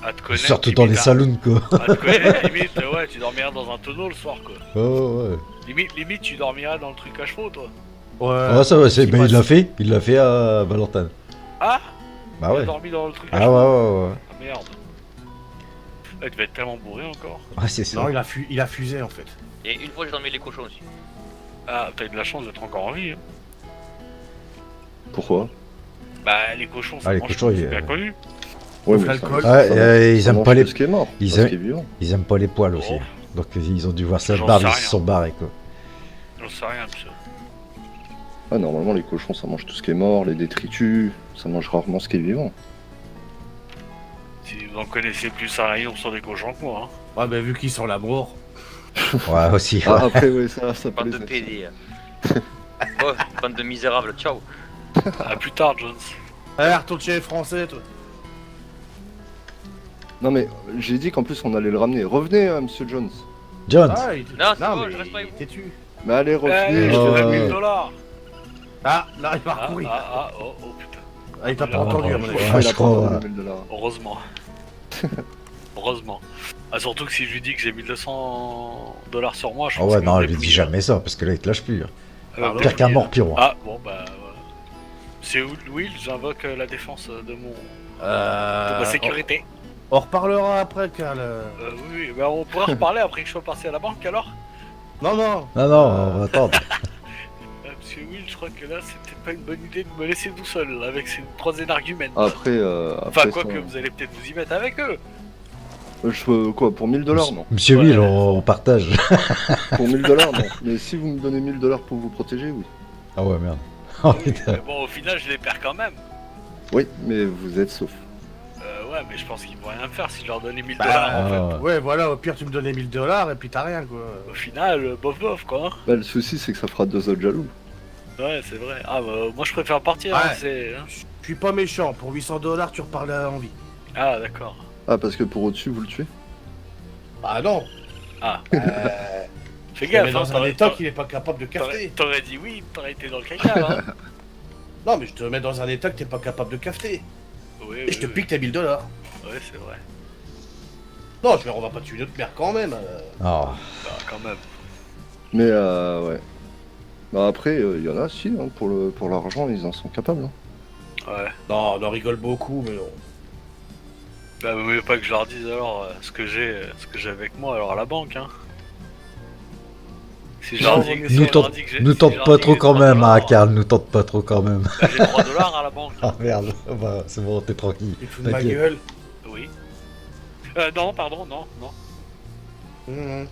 À te connaître. Surtout dans les limite, saloons quoi. À te connaître, limite, ouais, tu dormiras dans un tonneau le soir, quoi. Oh ouais. Limite, tu dormiras dans le truc à chevaux, toi. Ouais. Ah ça va, c'est. qui Mais passe. il l'a fait à Valentin. Ah Bah Tu as ouais. dormi dans le truc à Ah chevaux. ouais ouais. Ah merde. Ah, tu devais être tellement bourré encore. Ah c'est ça. Non, il a fusé en fait. Et une fois, j'ai dormi les cochons aussi. Ah, t'as eu de la chance d'être encore en vie. Hein. Pourquoi? Bah, les cochons, Ah, les mange, cochons, c'est il- bien connu. Ouais, Sauf mais l'alcool. Ah, ils aiment pas les. tout ce qui est mort, ils pas ce aiment- qui est vivant. Ils aiment pas les poils aussi. Oh. Donc ils ont dû voir ça J'en barre, sais ils rien. se sont barrés quoi. J'en sais rien, monsieur. Ah, normalement, les cochons, ça mange tout ce qui est mort, les détritus, ça mange rarement ce qui est vivant. Si vous en connaissez plus un rayon sur les cochons que moi. Hein. Ouais, bah, vu qu'ils sont l'amour. Ouais aussi. Ah, Ouais. après, ouais, ça peut Bande les de être. PD. Oh, bande de misérables, ciao. À plus tard, Jones. Allez, retourne chez les Français, toi. Non, mais j'ai dit qu'en plus, on allait le ramener. Revenez, monsieur Jones. Jones. Ah, il... Non, c'est bon, mais je reste pas avec il vous. têtu. Mais allez, Eh, revenez. je te Oh. donne $1000. Ah, là, il va Ah, recourir. oh putain. Ah, il t'a pas Ah, entendu, à mon avis. ouais. Ah, il je a pas crois, entendu ouais. les 1000 $. Heureusement. Heureusement. Ah, surtout que si je lui dis que j'ai 1200 $ sur moi, je Ah pense ouais, qu'il non, me lui dis dépouille. jamais ça, parce que là, il te lâche plus. Hein. Pardon, Pire qu'un mort piron. Ah, bon, bah. C'est Will, j'invoque la défense de ma sécurité. On reparlera après, Cal. Oui, bah on pourra reparler après que je sois passé à la banque alors. Non, non. Non, non, on va attendre. Parce que Will, je crois que là, c'était pas une bonne idée de me laisser tout seul là, avec ces 3 énergumènes. Après, Enfin, après quoi ça, que vous allez peut-être vous y mettre avec eux. quoi, pour 1000 $, non. Monsieur Ouais. Will, on partage. Pour 1000 $, non. Mais si vous me donnez 1000 $ pour vous protéger, oui. Ah ouais, merde. Oh, putain. Mais bon, au final, je les perds quand même. Oui, mais vous êtes sauf. Ouais, mais je pense qu'ils vont rien me faire si je leur donne les 1000 $. Bah, en fait. Ah, ouais. Ouais, voilà, au pire, tu me donnais 1000 $ et puis t'as rien, quoi. Au final, bof bof quoi. Bah, le souci, c'est que ça fera 2 autres jaloux. Ouais, c'est vrai. Ah, bah, moi je préfère partir. Ouais. Hein, c'est... Je suis pas méchant. Pour 800 $, tu reparles à envie. Ah, d'accord. Ah, parce que pour au-dessus, vous le tuez? Bah non. Ah, Euh, fais je te gaffe. mets hein, dans un état qu'il est pas capable de cafeter. T'aurais dit oui, t'aurais été dans le caca. Hein. Non, mais je te mets dans un état que t'es pas capable de cafeter. Oui, Et je te pique tes 1000 $. Ouais, c'est vrai. Non, je on va pas tuer notre mère quand même. Oh. Bah, quand même. Mais ouais. Bah après, il y en a, si, hein, pour l'argent, ils en sont capables. Hein. Ouais. Non, on en rigole beaucoup, mais non. Bah, vous voulez pas que je leur dise alors ce que j'ai avec moi alors à la banque, hein. Si je leur dis que- si Nous je leur tente, dis que j'ai- nous si tente je leur pas dis que trop j'ai quand 3 même, hein, dollars, Karl, nous tente pas trop quand même. bah, j'ai 3 $ à la banque. Ah merde, bah, c'est bon, t'es tranquille. Tu te fous de ma T'inquiète. gueule. Oui. Non, pardon, non. Mhm.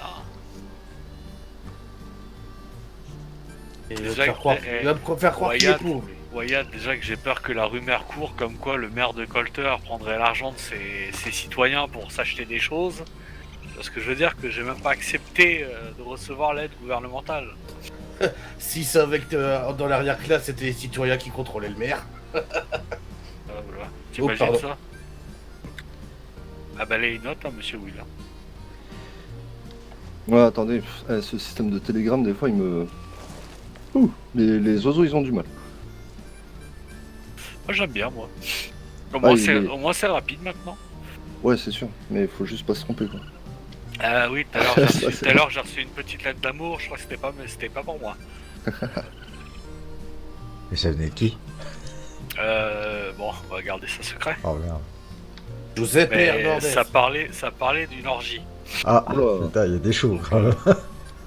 Ah. Et Déjà, il va me faire croire qu'il est Wyatt. pauvre, lui. Wyatt, déjà que j'ai peur que la rumeur court comme quoi le maire de Colter prendrait l'argent de ses citoyens pour s'acheter des choses. Parce que je veux dire que j'ai même pas accepté de recevoir l'aide gouvernementale. Si ça avec dans l'arrière-classe, c'était les citoyens qui contrôlaient le maire. Voilà. T'imagines pardon. ça? Ah bah les notes, hein, monsieur Will. Ouais, attendez, ce système de télégramme, des fois, il me... Ouh, les oiseaux, ils ont du mal. Moi j'aime bien, moi. Au Ah, moins, il est- au moins c'est rapide maintenant. Ouais, c'est sûr, mais il faut juste pas se tromper, quoi. Ah oui, tout à l'heure Ça, j'ai reçu, c'est tout à l'heure, j'ai reçu une petite lettre d'amour, je crois que c'était pas pour moi. Et ça venait de qui? Bon, on va garder ça secret. Oh merde. Giuseppe Mais Hernandez. ça parlait d'une orgie. Ah, Oula. putain, il y a des shows quand même.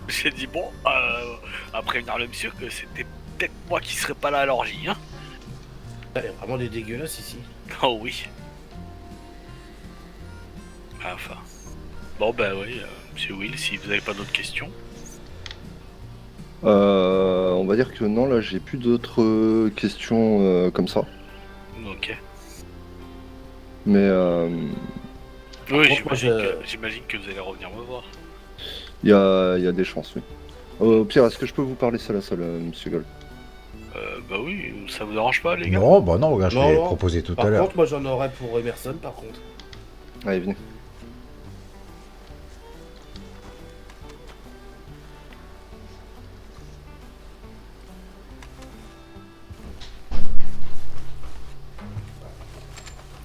J'ai dit bon, à prévenir le monsieur que c'était peut-être moi qui serais pas là à l'orgie, hein. Il y a vraiment des dégueulasses ici. Oh oui. Enfin. Bon bah oui, monsieur Will, si vous avez pas d'autres questions. On va dire que non, là, j'ai plus d'autres questions comme ça. Ok. Mais Oui, contre, moi, j'imagine que vous allez revenir me voir. il y a des chances, oui. Au pire, est-ce que je peux vous parler seul à seul, monsieur Gold? Bah oui, ça vous dérange pas les gars? Non, bah non, regarde, je Non, l'ai non. proposé tout Par à l'heure. contre, moi j'en aurais pour Emerson, par contre. Allez, venez.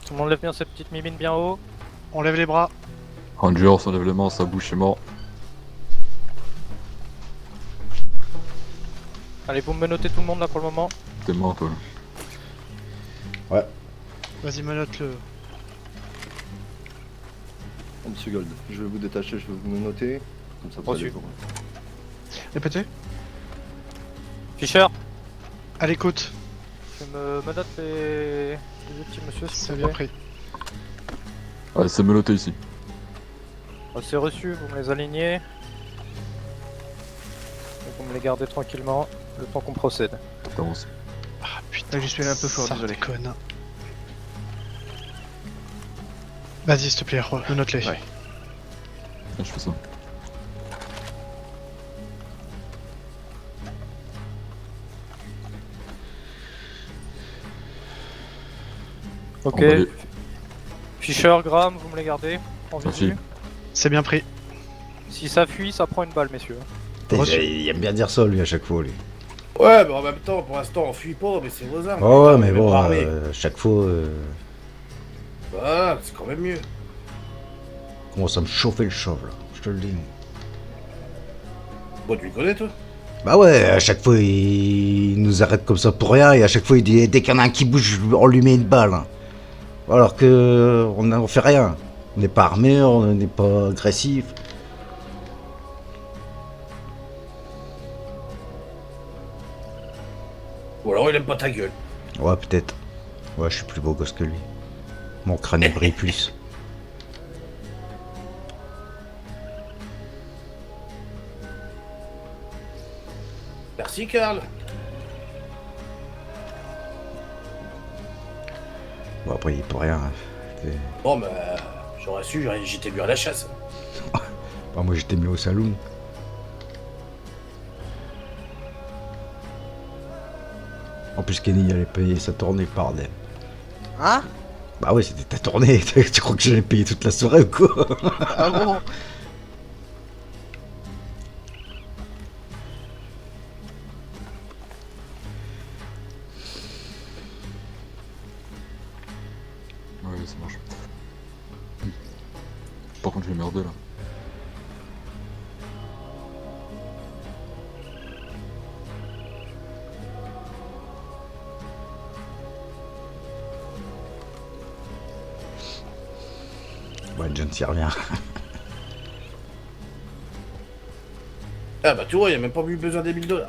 Tout le monde lève bien ses petites mimines bien haut. On lève les bras. Ranger, ça lève les mains, sa bouche est mort. Allez, vous me notez tout le monde là pour le moment. T'es mort, toi. Vas-y, menote-le. Oh, monsieur Gold, je vais vous détacher, je vais vous noter. Comme ça, vous Reçu. allez voir. Répétez. Fischer, À l'écoute. tu me notes les petits monsieur s'il C'est te bien plaît. pris. Allez, c'est meloté ici. C'est reçu, vous me les alignez. Et vous me les gardez tranquillement, le temps qu'on procède. T'avances. Ah putain, je suis allé un peu fort, désolé. Conne. Vas-y, s'il te plaît, note-les. Ah, je fais ça. Ok. Emballé. Fischer, Graham, vous me les gardez en Merci. visu. C'est bien pris. Si ça fuit, ça prend une balle, messieurs. Putain, il aime bien dire ça lui à chaque fois lui. Ouais, mais en même temps, pour l'instant, on fuit pas, mais c'est vos armes. Ouais, putain, ouais, on mais est même bon, pas armés. chaque fois, Voilà, c'est quand même mieux. commence à me chauffer le chauve là, je te le dis. Bon, tu le connais, toi? Bah ouais, à chaque fois il nous arrête comme ça pour rien et à chaque fois il dit dès qu'il y en a un qui bouge, on lui met une balle. Hein. Alors que on fait rien. On n'est pas armé, on n'est pas agressif. Ou alors il aime pas ta gueule. Ouais, peut-être. Ouais, je suis plus beau gosse que lui. Mon crâne brille plus. Merci, Karl. Bon, après, il peut rien. Hein. Bon, bah, j'aurais su, j'étais mieux à la chasse. Bah, moi, j'étais mis au saloon. En plus, Kenny allait payer sa tournée, bordel. Hein? Bah ouais, c'était ta tournée. Tu crois que j'allais payer toute la soirée ou quoi? Ah bon? Ouais, ça marche. Par contre, je vais merder là. Ouais, John s'y revient. Ah bah, tu vois, il a même pas eu besoin des 1000$.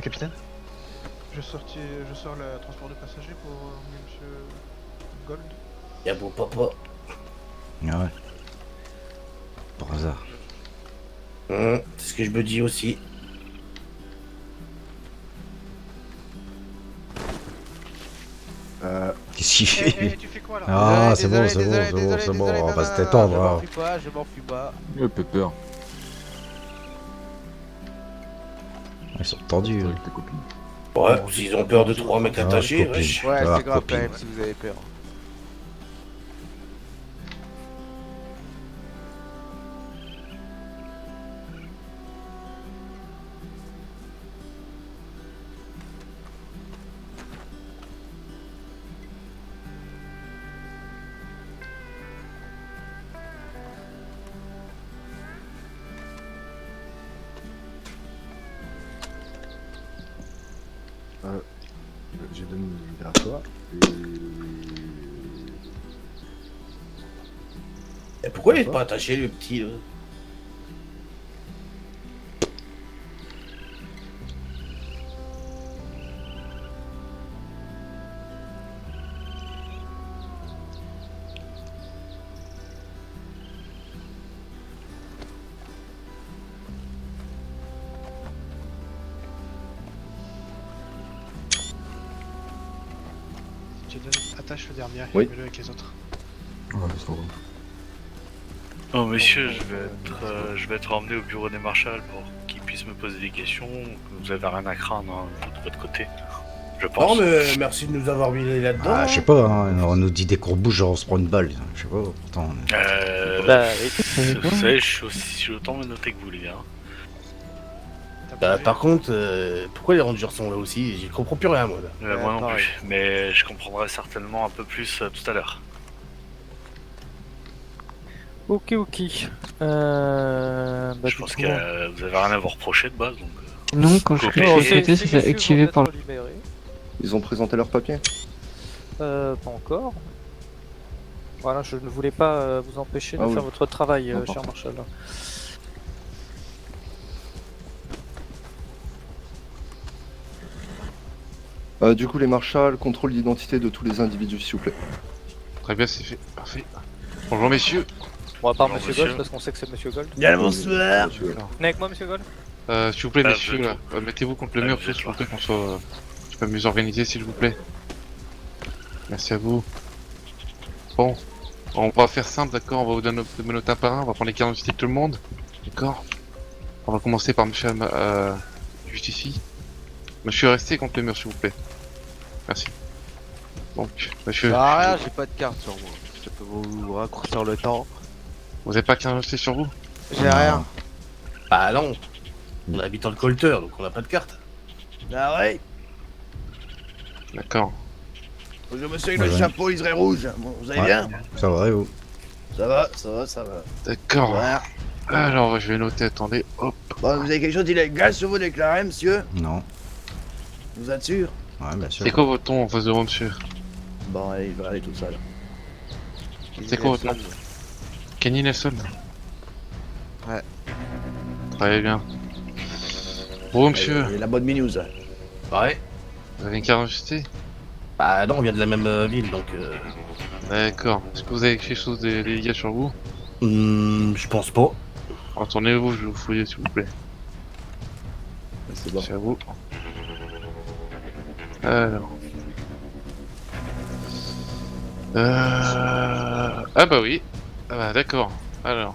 Capitaine? Je sors le transport de passagers pour Monsieur Gold. Y'a beau papa. Ah ouais. Par hasard. C'est ce que je me dis aussi. Qu'est-ce qu'il fait? Tu fais quoi là? Ah, c'est bon, Désolé, c'est bon, désolé, c'est bon, désolé, c'est bon, désolé, on va non, se non, détendre. Je m'en Hein. fuis pas, je m'en fuis pas. Pepper, Ils sont tendus. avec tes copines. Ouais, s'ils ont peur de 3 mecs Ah, attachés, copine. wesh. Ouais, Ah, c'est grave copine. quand même si vous avez peur. J'ai donné vers toi Et pourquoi il est pas attaché, le petit, là? Attache le dernier Oui. et mets-le avec les autres. Ouais, ça va. Oh messieurs, je vais être emmené au bureau des marshals pour qu'ils puissent me poser des questions. Vous avez rien à craindre hein, de votre côté, je pense. Non, mais merci de nous avoir mis là-dedans. Ah, je sais pas, hein, on nous dit dès qu'on bouge, on se prend une balle. Je sais pas, pourtant. Bah oui. Vous savez, je suis autant menotté que vous les gars. T'as Par contre, pourquoi les rangers sont là aussi? J'y comprends plus rien, moi. Là. Moi non pareil. plus, mais je comprendrai certainement un peu plus tout à l'heure. Ok. Je pense que vous avez rien à vous reprocher de base, donc... Non, quand je Coupé. suis traité, ça s'est activé par le... Ils ont présenté leurs papiers. Pas encore. Voilà, je ne voulais pas vous empêcher de Ah oui. faire votre travail, Important. cher Marshall. Du coup, les marshals, contrôle d'identité de tous les individus, s'il vous plaît. Très bien, c'est fait. Parfait. Bonjour, messieurs. Bon, à part Bonjour, Monsieur monsieur. Gold, parce qu'on sait que c'est Monsieur Gold. Bien, bonsoir. Monsieur. Venez avec moi, Monsieur Gold. S'il vous plaît, Ah, messieurs, je- là, mettez-vous contre le Ah, mur, je- s'il vous plaît, qu'on soit un peu mieux organisé, s'il vous plaît. Merci à vous. Bon, on va faire simple, d'accord? On va vous donner nos un par un, on va prendre les cartes d'identité de tout le monde, d'accord? On va commencer par monsieur juste ici. Monsieur, restez contre le mur, s'il vous plaît. Merci. Donc, monsieur, Ah, rien, j'ai pas de carte sur moi. Je peux vous raccourcir le temps. vous avez pas qu'un d'identité sur vous? J'ai rien. Bah non. On habite dans le colter, donc on n'a pas de carte. Ah ouais. D'accord. Bonjour monsieur Ouais, le ouais. chapeau liseré rouge. Bon, vous allez Ouais. bien? Ça va, et vous? Ça va, ça va, ça va. D'accord. Voilà. Alors, je vais noter, attendez, hop. Bon, vous avez quelque chose d'illégal sur vous déclaré, monsieur? Non. Vous êtes sûr? Ouais, bien sûr. C'est quoi votre nom en face de moi, monsieur? Bon, allez, je vais aller tout seul. C'est quoi votre nom? Kenny Nelson? Ouais. Très bien. Bon, monsieur, Et la bonne news. Ouais. vous avez une carte d'identité? Bah non, on vient de la même ville, donc... D'accord. Est-ce que vous avez quelque chose d'illégal sur vous? je pense pas. Retournez-vous, je vais vous fouiller, s'il vous plaît. C'est bon. C'est à vous. Alors. Ah bah oui. Ah bah d'accord. Alors.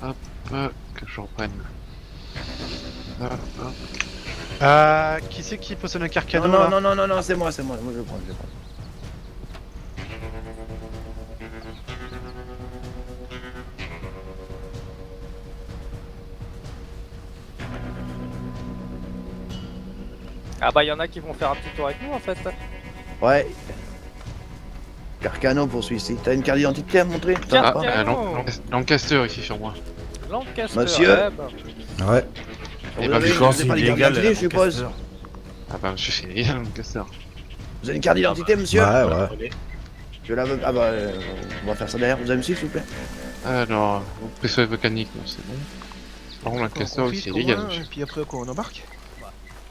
Hop, que je reprenne. Hop, hop. Qui c'est qui possède un Non, carcano non, là non, non, non, non, c'est moi, moi je vais prendre, Ah bah, il y en a qui vont faire un petit tour avec nous en fait. Ouais. Carcano pour celui-ci. T'as une carte d'identité à me montrer? T'en as Ah, pas Lancaster ici sur moi. Lancaster, Monsieur. ouais, bah. Ouais. Et Vous bah, avez, vu vous avez pas les cartes d'identité, je suppose? Ah bah monsieur, c'est illégal, Lancaster. Vous avez une carte d'identité, monsieur? Ouais, ouais. Je la veux. Ah bah, on va faire ça derrière. Vous avez me suivre, s'il vous plaît? Alors, vous précevez volcanique, non c'est bon. Par contre, Lancaster, oui, c'est illégal, monsieur. Et puis après quoi, on embarque?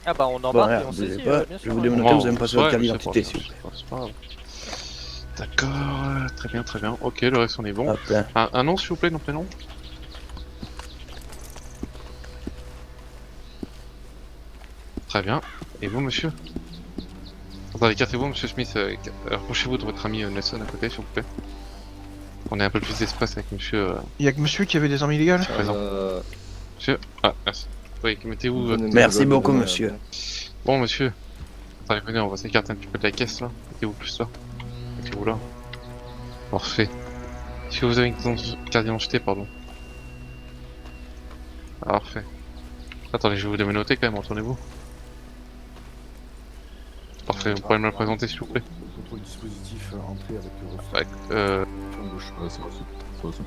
Ah bah, on Bon, embarque rien, et on bougez saisit, pas. bien Je sûr. vais vous ouais. démontrer, vous avez même pas sur votre carte Ouais, d'identité, c'est s'il vous plaît. pas grave. D'accord, très bien, très bien. Ok, le reste on est bon. Hop là. Un nom s'il vous plaît, nom, prénom? Très bien. Et vous, monsieur? Attendez, écartez-vous, monsieur Smith. Rapprochez-vous de votre ami Nelson à côté, s'il vous plaît. On ait un peu plus d'espace avec monsieur. Il y a que monsieur qui avait des armes illégales? Présent. Monsieur? Ah, merci. Oui, mettez-vous. Merci beaucoup, monsieur. Bon, monsieur. Attendez, venez, on va s'écarter un petit peu de la caisse là. Mettez-vous plus là. Mettez-vous là. Parfait. Est-ce que vous avez une carte d'identité, pardon? Parfait. Attendez, je vais vous dénoter quand même, retournez-vous. Parfait, vous pouvez me la présenter s'il vous plaît. Contrôle dispositif entrée avec Ouais, flanc gauche. Ouais, c'est reçu. C'est reçu.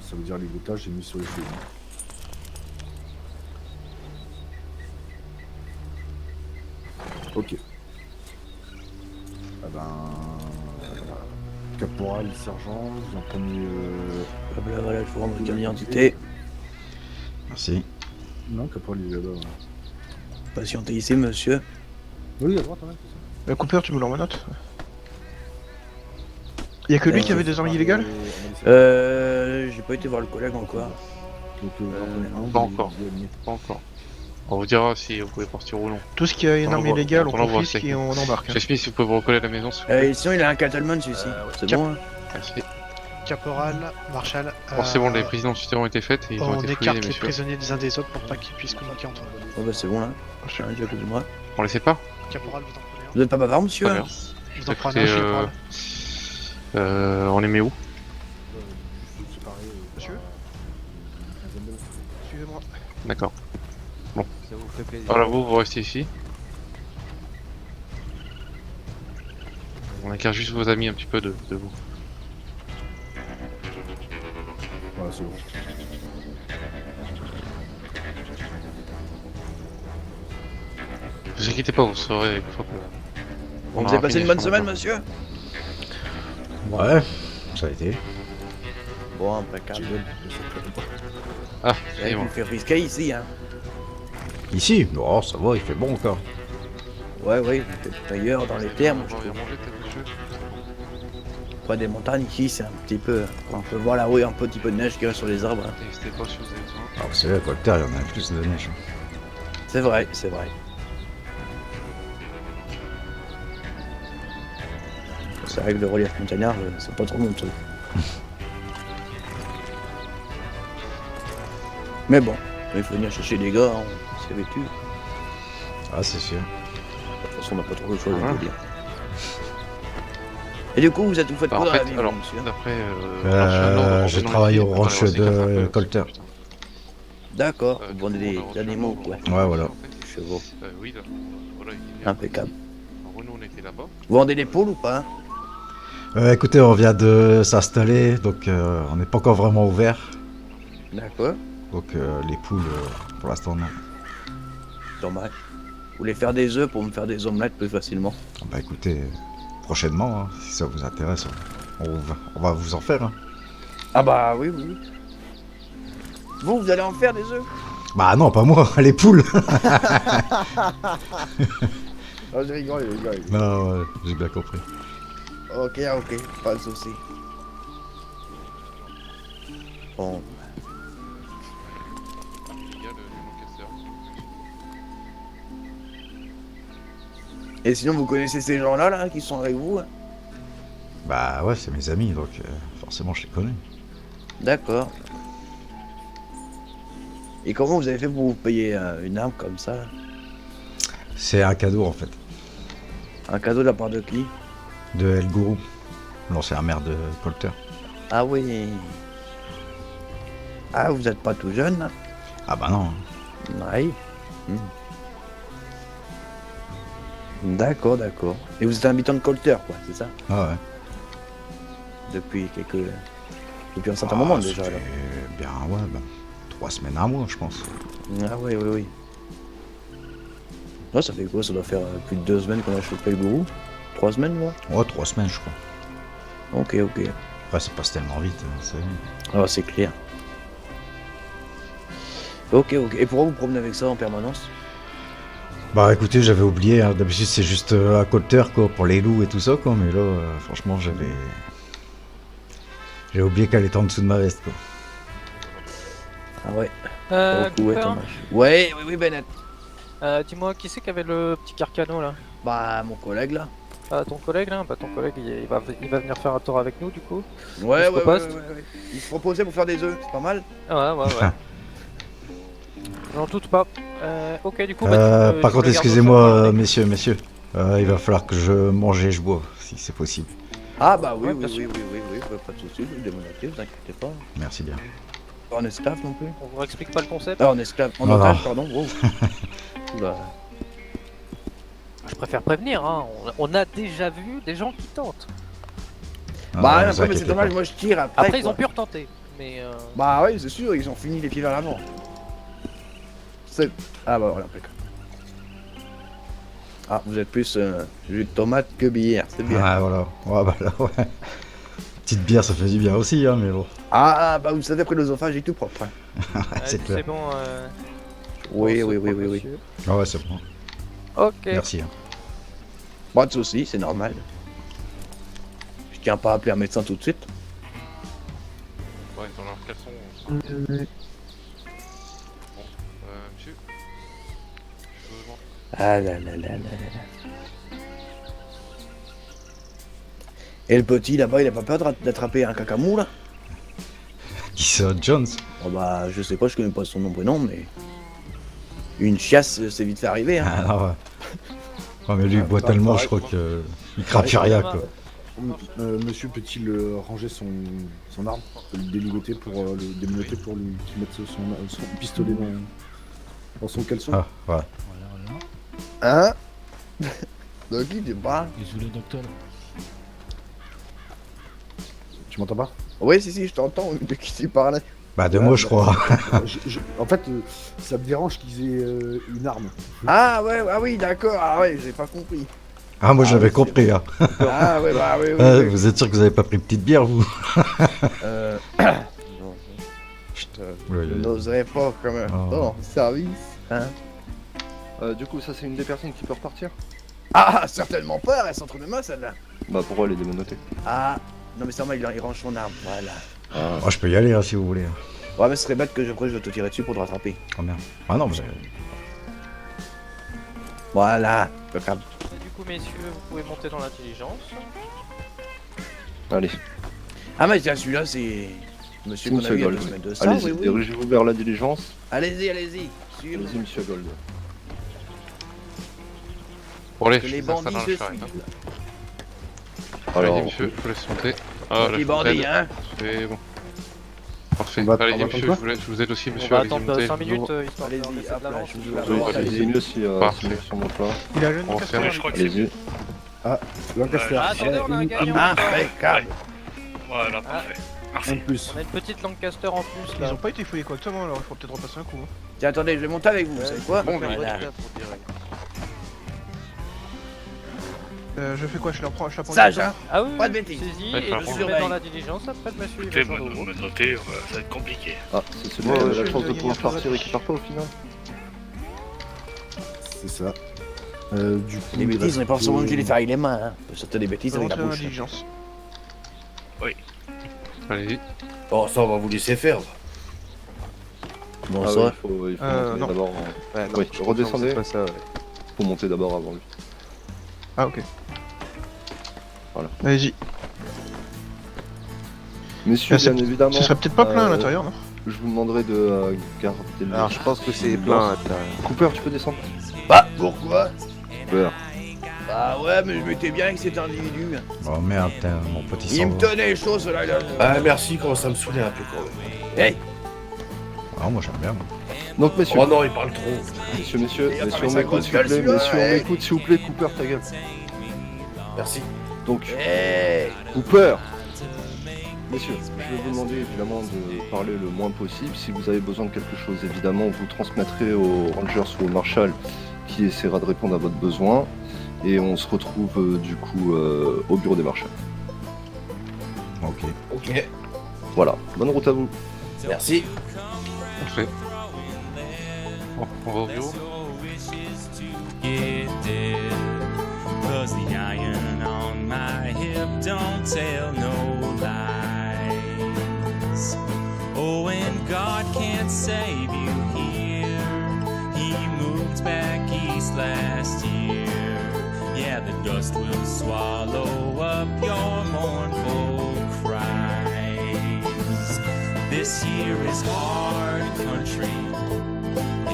Ça veut dire ligotage, j'ai mis sur les cheveux. Ok. Ah ben... Caporal, sergent, vous en prenez... Hop là, voilà, je vous rends votre carte d'identité. Merci. Non, caporal, il est là-bas. Ouais. Patientez ici, monsieur. Oui, à droite, ouais, c'est ça. Cooper, tu me l'envoies note? Il y a que lui qui avait des armes illégales? J'ai pas été voir le collègue encore. Donc, vous en prenez un, pas vous encore. les aligner. pas encore. On vous dira si vous pouvez partir ou non. Tout ce qui a une On arme l'envoie- illégale, on on l'envoie confisque sec. et on embarque. hein. Monsieur Smith, si vous pouvez vous recoller à la maison s'il vous plaît. Sinon, il a un cattleman, celui-ci. C'est Cap- bon, hein? Merci. Caporal, Marshal. Bon, c'est bon, les prises d'identité ont été faites et ils ont On été fouillés, écarte les les messieurs. prisonniers des uns des autres pour pas qu'ils puissent communiquer entre eux. Oh bah, c'est bon, là. Je suis déjà à côté de moi. On les sait pas? Caporal, vous en prenez un. Vous êtes pas bavard, monsieur? Très bien. Je vous en prends un, Écoutez, caporal. on les met où? Juste séparer, Monsieur, suivez-moi. D'accord. Ça vous fait plaisir. Alors vous restez ici. On écarte juste vos amis un petit peu de vous. Voilà, c'est bon. Ne vous inquiétez pas, vous saurez une fois que... Bon, on vous aura avez passé fini une bonne sur semaine, le monsieur? Ouais, ça a été. Bon, impeccable. Ah, Ouais, c'est il bon. fait risqué ici, hein. Ici, non, ça va, il fait bon encore. Ouais, ouais, peut-être ailleurs dans les termes. On va manger peut-être, monsieur. Près des montagnes, ici, c'est un petit peu. On peut voir là, oui, un petit peu de neige qui reste sur les arbres. Hein. N'hésitez pas si vous avez besoin. Alors, vous savez, à Colter, il y en a plus de neige. C'est vrai, c'est vrai. C'est vrai que le relief montagnard, c'est pas trop mon truc. Mais bon, il faut venir chercher des gars, hein, c'est vêtu. De Ah, c'est sûr. toute façon, on n'a pas trop le choix, je veux dire. Et du coup, vous faites Bah, quoi en dans la fait, vie, alors, monsieur? d'après. Je travaille au ranch de Colter. D'accord, vous vendez des animaux, ouais. Ouais, voilà. Chevaux. Oui, là. Voilà, il est Impeccable. Renaud, on était là-bas. Vous vendez des poules ou pas? Écoutez, on vient de s'installer, donc on n'est pas encore vraiment ouvert. D'accord. Donc les poules, pour l'instant, non. Dommage. Vous voulez faire des œufs pour me faire des omelettes plus facilement? Bah écoutez, prochainement, hein, si ça vous intéresse, on va vous en faire. Hein. Ah bah oui, oui. Vous allez en faire des œufs? Bah non, pas moi, les poules. Oh, je rigole, les gars. Non, ouais, j'ai bien compris. Ok, ok, pas de soucis. Bon. Il y a le casseur. Et sinon, vous connaissez ces gens-là, là, qui sont avec vous? Hein? Bah ouais, c'est mes amis, donc forcément je les connais. D'accord. Et comment vous avez fait pour vous payer une arme comme ça là? C'est un cadeau en fait, Un cadeau de la part de qui? de El Gourou, l'ancien maire de Colter. Ah oui. Ah, vous êtes pas tout jeune là? Ah bah non. Oui. D'accord, d'accord. Et vous êtes un habitant de Colter, quoi, c'est ça? Ah ouais. Depuis un certain moment déjà, ça là. fait bien, ouais, bah, 3 semaines, un mois, je pense. Ah oui, oui, oui. Ouais, ça fait quoi? Ça doit faire plus de 2 semaines qu'on a chopé le gourou? 3 semaines, moi? Ouais, 3 semaines, je crois. Ok, ok. Après, ça passe tellement vite, c'est... Ah, c'est clair. Ok, ok. Et pourquoi vous promenez avec ça en permanence? Bah écoutez, j'avais oublié, hein. D'habitude c'est juste à Colter, quoi, pour les loups et tout ça, quoi, mais là, franchement, j'ai oublié qu'elle était en dessous de ma veste, quoi. Ah ouais. Pour le coup, ouais, Cooper, dommage. Ouais, oui, oui, Bennett. dis-moi, qui c'est qui avait le petit carcano là? Bah, mon collègue là. Ah, ton collègue là? Bah, ton collègue il va venir faire un tour avec nous du coup. Ouais, Il se propose. ouais. Il se proposait pour faire des œufs, c'est pas mal. Ouais. J'en doute pas. Ok, du coup, Par contre, excusez-moi, messieurs, il va falloir que je mange et je bois, si c'est possible. Ah bah oui, Ouais, oui, bien oui, pas de soucis, vous démonotez, vous inquiétez pas. Merci bien. Pas en esclave non plus. On vous explique pas le concept? Ah, en esclave, en Ah. otage, pardon, wow. Oula. Je préfère prévenir, hein. On a déjà vu des gens qui tentent. Ah, Bah, vous après, mais c'est inquiétez dommage, pas. moi je tire après. Après, ils quoi. ont pu retenter. Mais Bah ouais, c'est sûr, ils ont fini les pieds vers l'avant. Ah bah voilà, impeccable. Ah, vous êtes plus jus de tomate que bière, c'est bien. Ah voilà, ouais, bah là, ouais. Petite bière, ça fait du bien aussi, hein, mais bon. Ah bah vous savez, après l'œsophage est tout propre. Hein. C'est clair. c'est bon. Oui. monsieur. Ah ouais, c'est bon. Ok. Merci. Hein. Pas de soucis, c'est normal. Je tiens pas à appeler un médecin tout de suite. Ouais, dans leur caleçon. Bon, monsieur. Je vous demande. Ah là. Et le petit là-bas, il a pas peur d'attraper un cacamou là? Qui ça, Jones? Oh bah je sais pas, je connais pas son nom prénom, mais une chiasse, c'est vite fait arriver. Hein. Ah non, ouais. Ouais, mais lui, il boit tellement, je crois que il craque plus rien, quoi. Monsieur peut-il ranger son arme, le déligoter pour le démonoter pour lui qu'il mette son pistolet dans son caleçon? Ah, ouais. Hein? De qui tu parles? Désolé, docteur. Tu m'entends pas? Oui, si, je t'entends. De qui tu parles? Bah, de moi, je crois. En fait, ça me dérange qu'ils aient une arme. Ah ouais, ah oui, d'accord. Ah ouais, j'ai pas compris. Ah, moi, j'avais compris, hein. Ah ouais, bah oui. Vous êtes sûr que vous avez pas pris une petite bière, vous? Je n'oserais pas comme un bon service. Hein? Du coup, ça c'est une des personnes qui peut repartir? Ah, certainement pas, elle reste entre mes mains celle-là. Bah pourquoi elle est démenotée? Ah, non mais c'est normal, il range son arme, voilà. Oh, je peux y aller hein, si vous voulez. Ouais, mais ce serait bête que je te tirer dessus pour te rattraper. Oh merde. Ah non, mais. Voilà, impeccable. Du coup, messieurs, vous pouvez monter dans l'intelligence. Allez. Ah, mais tiens, celui-là, c'est. Monsieur qu'on a vu il y a 2 semaines de ça, Allez-y, oui, oui. dirigez-vous vers la diligence. Allez-y, allez-y. Suivez-moi. Allez-y, monsieur Gold. Bon, allez, Que je les fais ça bandits dans se la charrette. suivent. Alors, Allez, monsieur, je vous laisse monter. Ah, Les bandits, hein. C'est bon. Parfait. On va Allez-y, attendre monsieur, quoi je vous aide aussi, On monsieur. va Allez-y, attendre montez. 5 minutes, histoire de Allez-y, faire de hop là, l'avance. je vous oui, allez-y. c'est mieux si Parfait. sur mon plat. Il a le On va faire. Je crois que c'est Allez-y. Ah, Lancaster. Ah, attendez, on a un gagnant. Impeccable. Voilà, parfait. Un Merci. de plus. On a une petite Lancaster en plus Ils là. ont pas été fouillés correctement, alors il faut peut-être repasser un coup. Hein. Tiens, attendez, je vais monter avec vous, vous savez quoi? Bon, Voilà. Je fais quoi? Je la prends Sage, hein? Ah oui, Pas de bêtises. saisis Ouais, et par je contre. vous mets dans la diligence après le monsieur. il va Écoutez, joindre au groupe. me noter, ça va être compliqué. Ah, c'est celui Ouais, qui a ouais, la chance de je- pouvoir il y a partir et qui part pas au final. C'est ça. Du coup. Les il bêtises, on n'est pas reste, forcément obligé de les faire avec les mains, hein. On peut sauter des Je bêtises vais avec la rentrer dans la bouche. diligence. Allez-y. Bon, ça, on va vous laisser faire. Bon, Ah ça. ouais, il faut monter non. d'abord. Ouais, non, Oui, je redescendez. c'est pas ça, ouais. Faut monter d'abord avant lui. Ah, ok. Voilà. Allez-y. Messieurs, Ah, bien évidemment. Ce serait peut-être pas plein à l'intérieur, non? Je vous demanderai de garder le. Alors je pense que c'est plein. Cooper, tu peux descendre. Bah, pourquoi? Cooper. Bah ouais, mais je m'étais bien avec cet individu. Oh merde, putain, mon petit Il sang. me tenait les choses là, là. Ah, merci, comment ça me saoulait un peu quand même. Hey. Ah, moi j'aime bien. Donc, messieurs. Oh non, il parle trop. Messieurs, Il a messieurs, parlé on sa m'écoute grosse s'il vous gueule, plaît. celui-là, Messieurs, on hey. m'écoute s'il vous plaît. Cooper, ta gueule. Merci. Donc, Hey. Cooper. Messieurs, je vais vous demander évidemment de parler le moins possible. Si vous avez besoin de quelque chose, évidemment, vous transmettrez aux Rangers ou au Marshal qui essaiera de répondre à votre besoin. Et on se retrouve du coup au bureau des Marshals. Ok. Ok. Voilà, bonne route à vous. Merci. Parfait. Bon, on va au bureau. Cause the iron on my hip don't tell no lies. Oh, and God can't save you here. He moved back east last year. Yeah, the dust will swallow up your mournful cries. This here is hard country.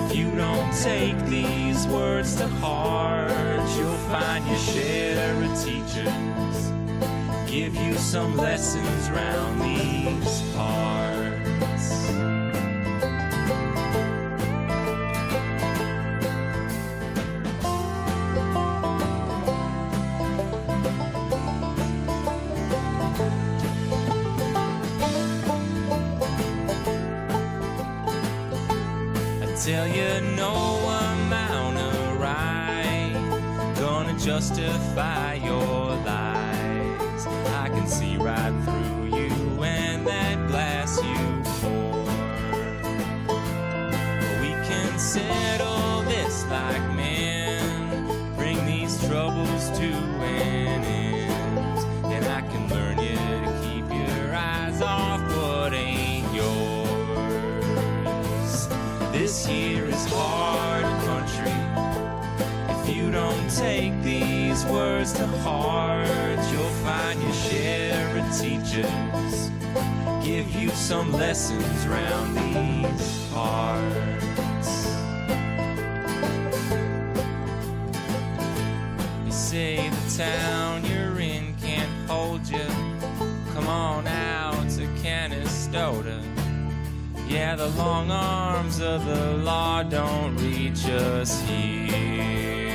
If you don't take these words to heart, you'll find your share of teachers give you some lessons round these parts. Tell you no amount of right gonna justify your lies. I can see right through you and that glass you pour. We can settle this like men, bring these troubles to an end, and I can learn you to keep your eyes off what ain't yours. This here is hard country. If you don't take these words to heart, you'll find your share of teachers give you some lessons round these parts. You say the town you're in can't hold you. Come on out to Canastota. Yeah, the long arms of the law don't reach us here.